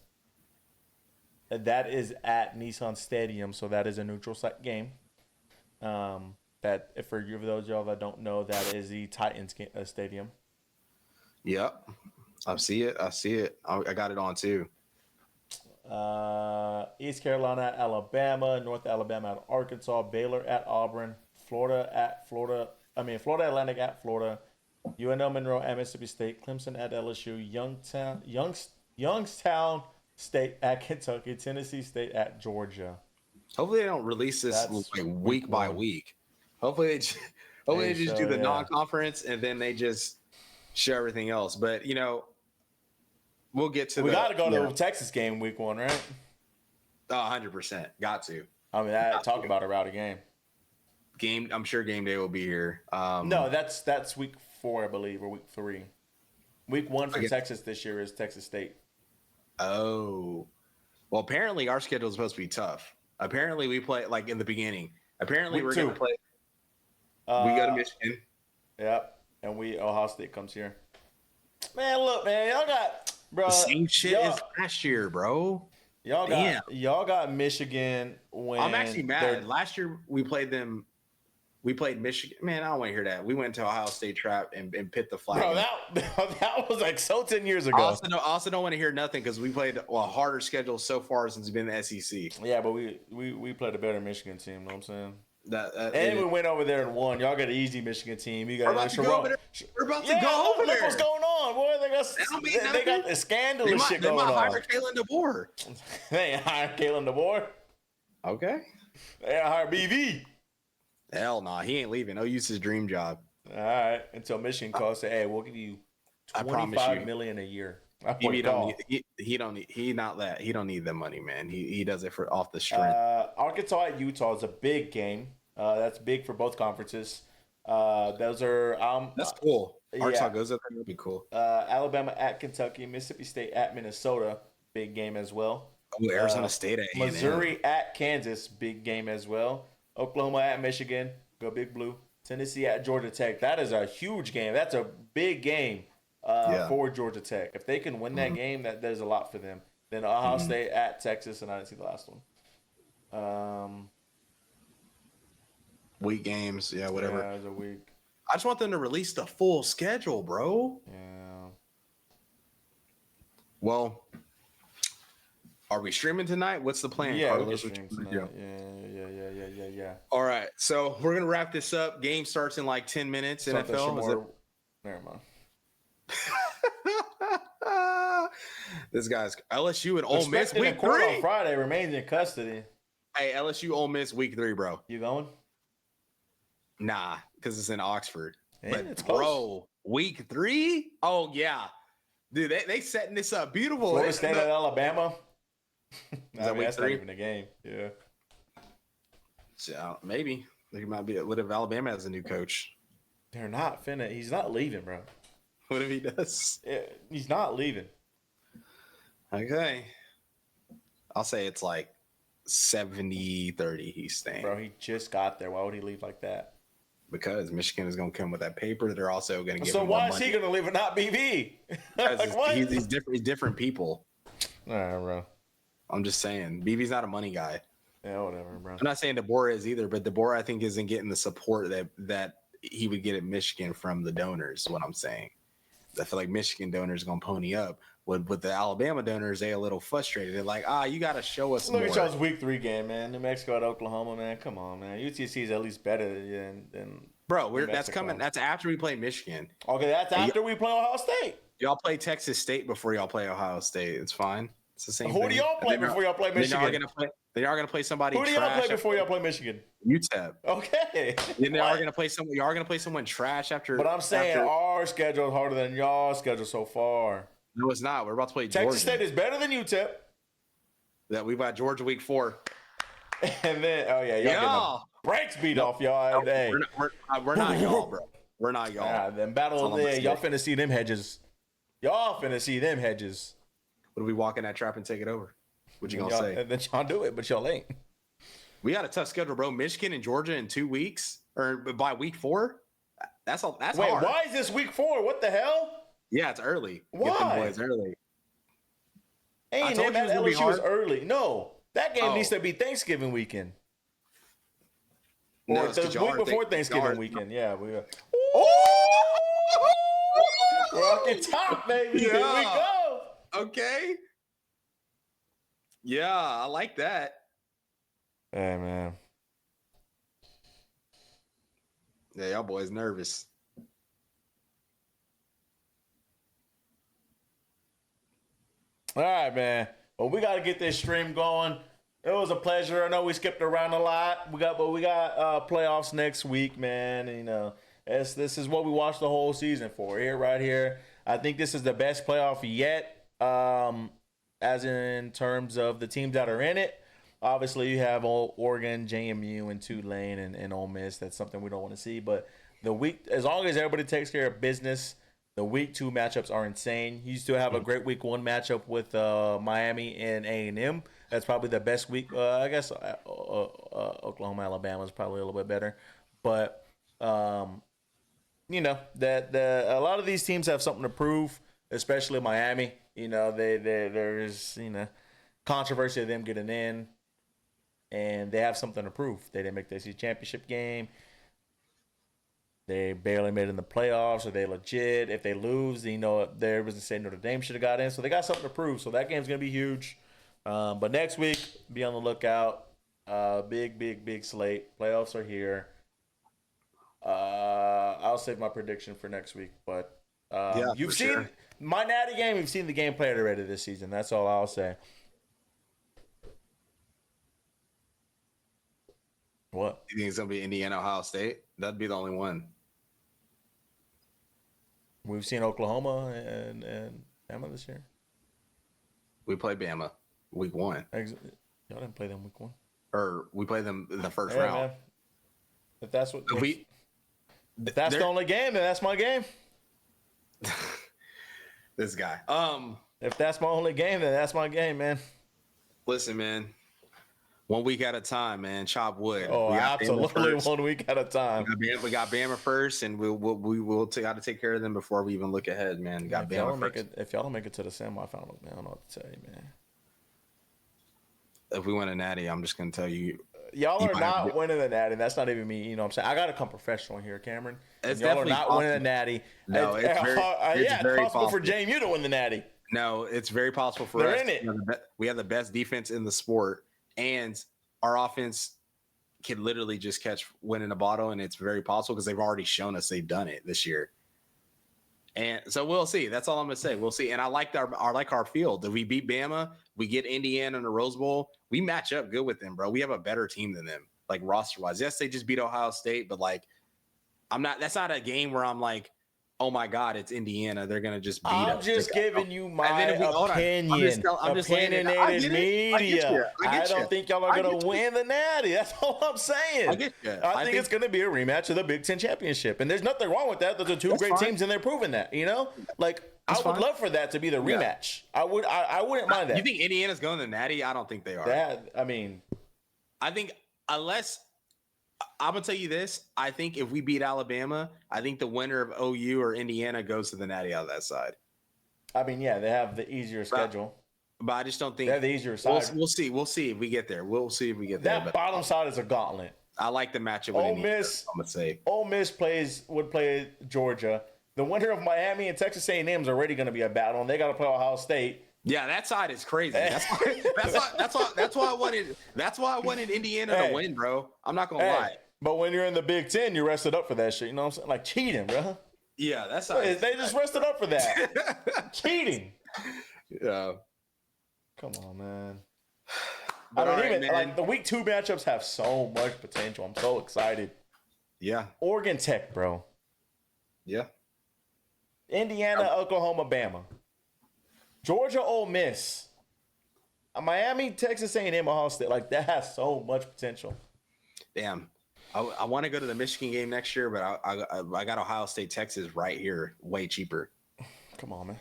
That is at Nissan Stadium, so that is a neutral site game. That, for those of y'all that don't know, that is the Titans stadium. Yep, I see it. I got it on too. East Carolina at Alabama, North Alabama at Arkansas, Baylor at Auburn, Florida Atlantic at Florida, UNL Monroe at Mississippi State, Clemson at LSU, Youngstown State at Kentucky, Tennessee State at Georgia. Hopefully they don't release this week by week. Hopefully they just do the non-conference and then they just show everything else. But we'll get to. We got to go to the Texas game week 1, right? 100%, got to. I mean, talk about a rowdy game. I'm sure game day will be here. No, that's week 4, I believe, or week 3. Week 1 for Texas this year is Texas State. Oh, well, apparently our schedule is supposed to be tough. Apparently we play in the beginning. Apparently we're going to play. We go to Michigan. Yep, and Ohio State comes here. Man, look, man, y'all got bro. The same shit Y'all, as last year, bro. y'all Damn. got Michigan when I'm actually mad. Last year we played them. We played Michigan. Man, I don't want to hear that. We went to Ohio State trap and pit the flag. Bro, that was like so 10 years ago. I also don't want to hear nothing because we played a harder schedule so far since we've been in the SEC. Yeah, but we played a better Michigan team. Know what I'm saying? And we went over there and won. Y'all got an easy Michigan team. You got we're about to go over there. We're about to go over there. Look what's going on, boy. They got the scandalous shit going on. They might hire Kalen DeBoer. They ain't hired Kalen DeBoer. Okay. They ain't hired BV. Hell nah, he ain't leaving. No use his dream job. All right, until Michigan calls, say, "Hey, we'll give you $25 million a year." He don't need that money, man. He does it for off the strength. Arkansas at Utah is a big game. That's big for both conferences. Those are that's cool. Arkansas goes up there, that'd be cool. Alabama at Kentucky, Mississippi State at Minnesota, big game as well. Oh, Arizona State at A&M. Missouri at Kansas, big game as well. Oklahoma at Michigan, go Big Blue. Tennessee at Georgia Tech. That is a huge game. That's a big game for Georgia Tech. If they can win that game, there's a lot for them. Then Ohio State at Texas, and I didn't see the last one. Week games, whatever. Yeah, it was a week. I just want them to release the full schedule, bro. Yeah. Well, are we streaming tonight? What's the plan, Yeah, Carlos? we can stream tonight. Yeah. All right, so we're gonna wrap this up. Game starts in like 10 minutes. NFL. Never mind. This guy's LSU and Ole Miss week 3 on Friday remains in custody. Hey, LSU Ole Miss week 3, bro. You going? Nah, because it's in Oxford. But it's bro, week 3? Oh yeah, dude, they setting this up beautiful. Florida State at Alabama. Is that week 3? That's not even a game. Yeah. So maybe they might be. What if Alabama has a new coach? They're not finna. He's not leaving, bro. What if he does? Yeah, he's not leaving. Okay. I'll say it's like 70-30 he's staying. Bro, he just got there. Why would he leave like that? Because Michigan is going to come with that paper. They're also going to give him him why is he going to leave and not BV? Like, he's different people. All right, bro. I'm just saying. BV's not a money guy. Yeah, whatever, bro. I'm not saying DeBoer is either, but DeBoer, I think, isn't getting the support that he would get at Michigan from the donors, is what I'm saying. I feel like Michigan donors going to pony up. With the Alabama donors, they a little frustrated. They're like, you got to show us more. Look at y'all's week 3 game, man. New Mexico at Oklahoma, man. Come on, man. UTC is at least better than bro. That's coming. That's after we play Michigan. Okay, that's after we play Ohio State. Y'all play Texas State before y'all play Ohio State. It's fine. It's the same thing. Who do y'all play before y'all play Michigan? They are gonna play somebody. Who do y'all play before y'all play Michigan? UTEP. Okay. Then they are gonna play some. You are gonna play someone trash after. But I'm saying our schedule is harder than y'all's schedule so far. No, it's not. We're about to play Texas State is better than UTEP. That we've got Georgia week 4. And then y'all getting the brakes beat off y'all. Hey. We're not y'all, bro. We're not y'all. Then battle of the y'all finna see them hedges. Y'all finna see them hedges. What if we walk in that trap and take it over? What you gonna say? And then y'all do it, but y'all ain't. We got a tough schedule, bro. Michigan and Georgia in 2 weeks, or by week 4. That's all. That's Wait, hard. Why is this week 4? What the hell? Yeah, it's early. Why? Get them boys early. A&M at LSU is early. No, that game needs to be Thanksgiving weekend. Or the week before Thanksgiving weekend. Yeah, we are. Rocket top, baby. Yeah. Here we go. Okay. Yeah, I like that. Hey, man. Yeah, y'all boys nervous. All right, man. Well, we got to get this stream going. It was a pleasure. I know we skipped around a lot. We got playoffs next week, man. And, this is what we watched the whole season for. Right here. I think this is the best playoff yet. As in terms of the teams that are in it. Obviously, you have Oregon, JMU, and Tulane, and Ole Miss. That's something we don't want to see. But as long as everybody takes care of business, the week 2 matchups are insane. You still have a great week 1 matchup with Miami and A&M. That's probably the best week. I guess Oklahoma, Alabama is probably a little bit better. But, a lot of these teams have something to prove, especially Miami. there's controversy of them getting in, and they have something to prove. They didn't make the SEC championship game. They barely made it in the playoffs. Are they legit? If they lose, they're going to say Notre Dame should have got in. So they got something to prove. So that game's going to be huge. But next week, be on the lookout. Big slate. Playoffs are here. I'll save my prediction for next week. But you've seen my natty game. You've seen the game played already this season. That's all I'll say. What? You think it's going to be Indiana, Ohio State? That'd be the only one. We've seen Oklahoma and Bama this year. We played Bama week 1. Y'all didn't play them week 1. Or we played them in the first round. Man. If that's what if that's the only game, then that's my game. This guy. If that's my only game, then that's my game, man. Listen, man. 1 week at a time, man. Chop wood. Oh, absolutely 1 week at a time. We got Bama first, and we will got to take care of them before we even look ahead, man. We got if Bama first. If y'all don't make it to the semifinals, man, I don't know what to tell you, man. If we win a natty, I'm just gonna tell you. Y'all are not winning the natty. That's not even me. You know what I'm saying? I got to come professional here, Cameron. It's y'all are definitely not winning the natty. No, it's very possible for JMU to win the natty. No, it's very possible for They're us. in it. We have the best defense in the sport, and our offense can literally just catch wind in a bottle, and it's very possible because they've already shown us they've done it this year. And so we'll see. That's all I'm gonna say. We'll see. And I like our field. If we beat Bama, we get Indiana in the Rose Bowl. We match up good with them, bro. We have a better team than them, like roster wise. Yes, they just beat Ohio State, but like, that's not a game where I'm like, oh my God, it's Indiana. They're gonna just beat us. I'm just giving you my opinion. I'm just opinionated media. I don't think y'all are gonna win the natty. That's all I'm saying. I get you. I think it's gonna be a rematch of the Big Ten championship, and there's nothing wrong with that. Those are two great teams, and they're proving that. I would love for that to be the rematch. I wouldn't mind that. You think Indiana's going to the natty? I don't think they are. I think unless. I'm gonna tell you this. I think if we beat Alabama, I think the winner of OU or Indiana goes to the natty out of that side. They have the easier schedule. But I just don't think they have the easier side. We'll see. We'll see if we get there. That bottom side is a gauntlet. I like the matchup with Indiana. I'm gonna say Ole Miss would play Georgia. The winner of Miami and Texas A&M is already going to be a battle, and they got to play Ohio State. Yeah, that side is crazy. That's why I wanted Indiana to win, bro. I'm not gonna lie. But when you're in the Big Ten, you rested up for that shit. You know what I'm saying? Like cheating, bro. Yeah, that's how they just rested up for that. Cheating. Yeah. Come on, man. Like the week 2 matchups have so much potential. I'm so excited. Yeah. Oregon Tech, bro. Yeah. Indiana, Oklahoma, Bama. Georgia, Ole Miss. Miami, Texas A&M, Ohio State. Like, that has so much potential. Damn. I want to go to the Michigan game next year, but I got Ohio State, Texas right here, way cheaper. Come on, man.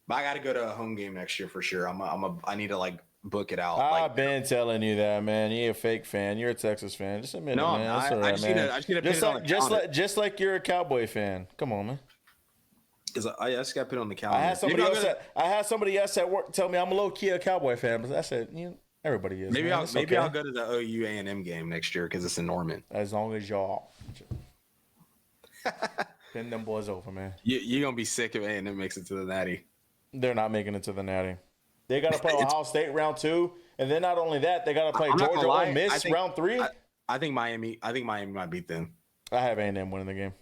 But I got to go to a home game next year for sure. I need to like book it out. I've been telling you that, man. You're a fake fan. You're a Texas fan. Just admit it, man. That's all right, man. I just like you're a Cowboy fan. Come on, man. I just got put on the calendar. I had somebody else at work tell me I'm a low key a Cowboy fan, but I said, everybody is. Maybe I'll go to the OU A&M game next year because it's in Norman. As long as y'all. Then them boys over, man. You're gonna be sick if A&M makes it to the natty. They're not making it to the natty. They got to play Ohio State round 2, and then not only that, they got to play Georgia Ole Miss round 3. I think Miami might beat them. I have A&M winning the game.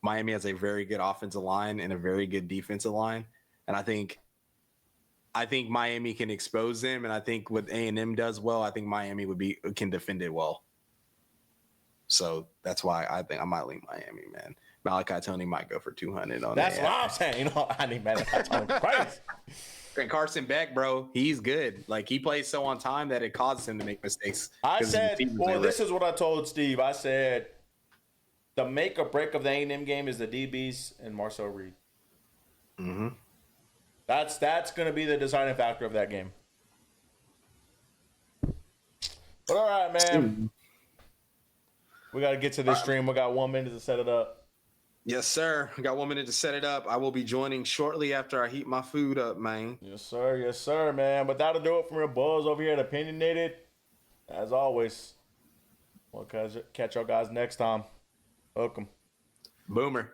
Miami has a very good offensive line and a very good defensive line, and I think Miami can expose them. And I think what A&M does well, I think Miami can defend it well. So that's why I think I might lean Miami, man. Malachi Tony might go for 200 on that. That's what I'm saying. I need Malachi Tony. Christ. And Carson Beck, bro, he's good. Like, he plays so on time that it causes him to make mistakes. This is what I told Steve. I said, the make or break of the A&M game is the DBs and Marcel Reed. Mm-hmm. That's going to be the deciding factor of that game. But all right, man. We got to get to this stream. We got 1 minute to set it up. Yes, sir. I got 1 minute to set it up. I will be joining shortly after I heat my food up, man. Yes, sir, man. But that'll do it from your boys over here at Opinionated. As always, we'll catch y'all guys next time. Welcome. Boomer.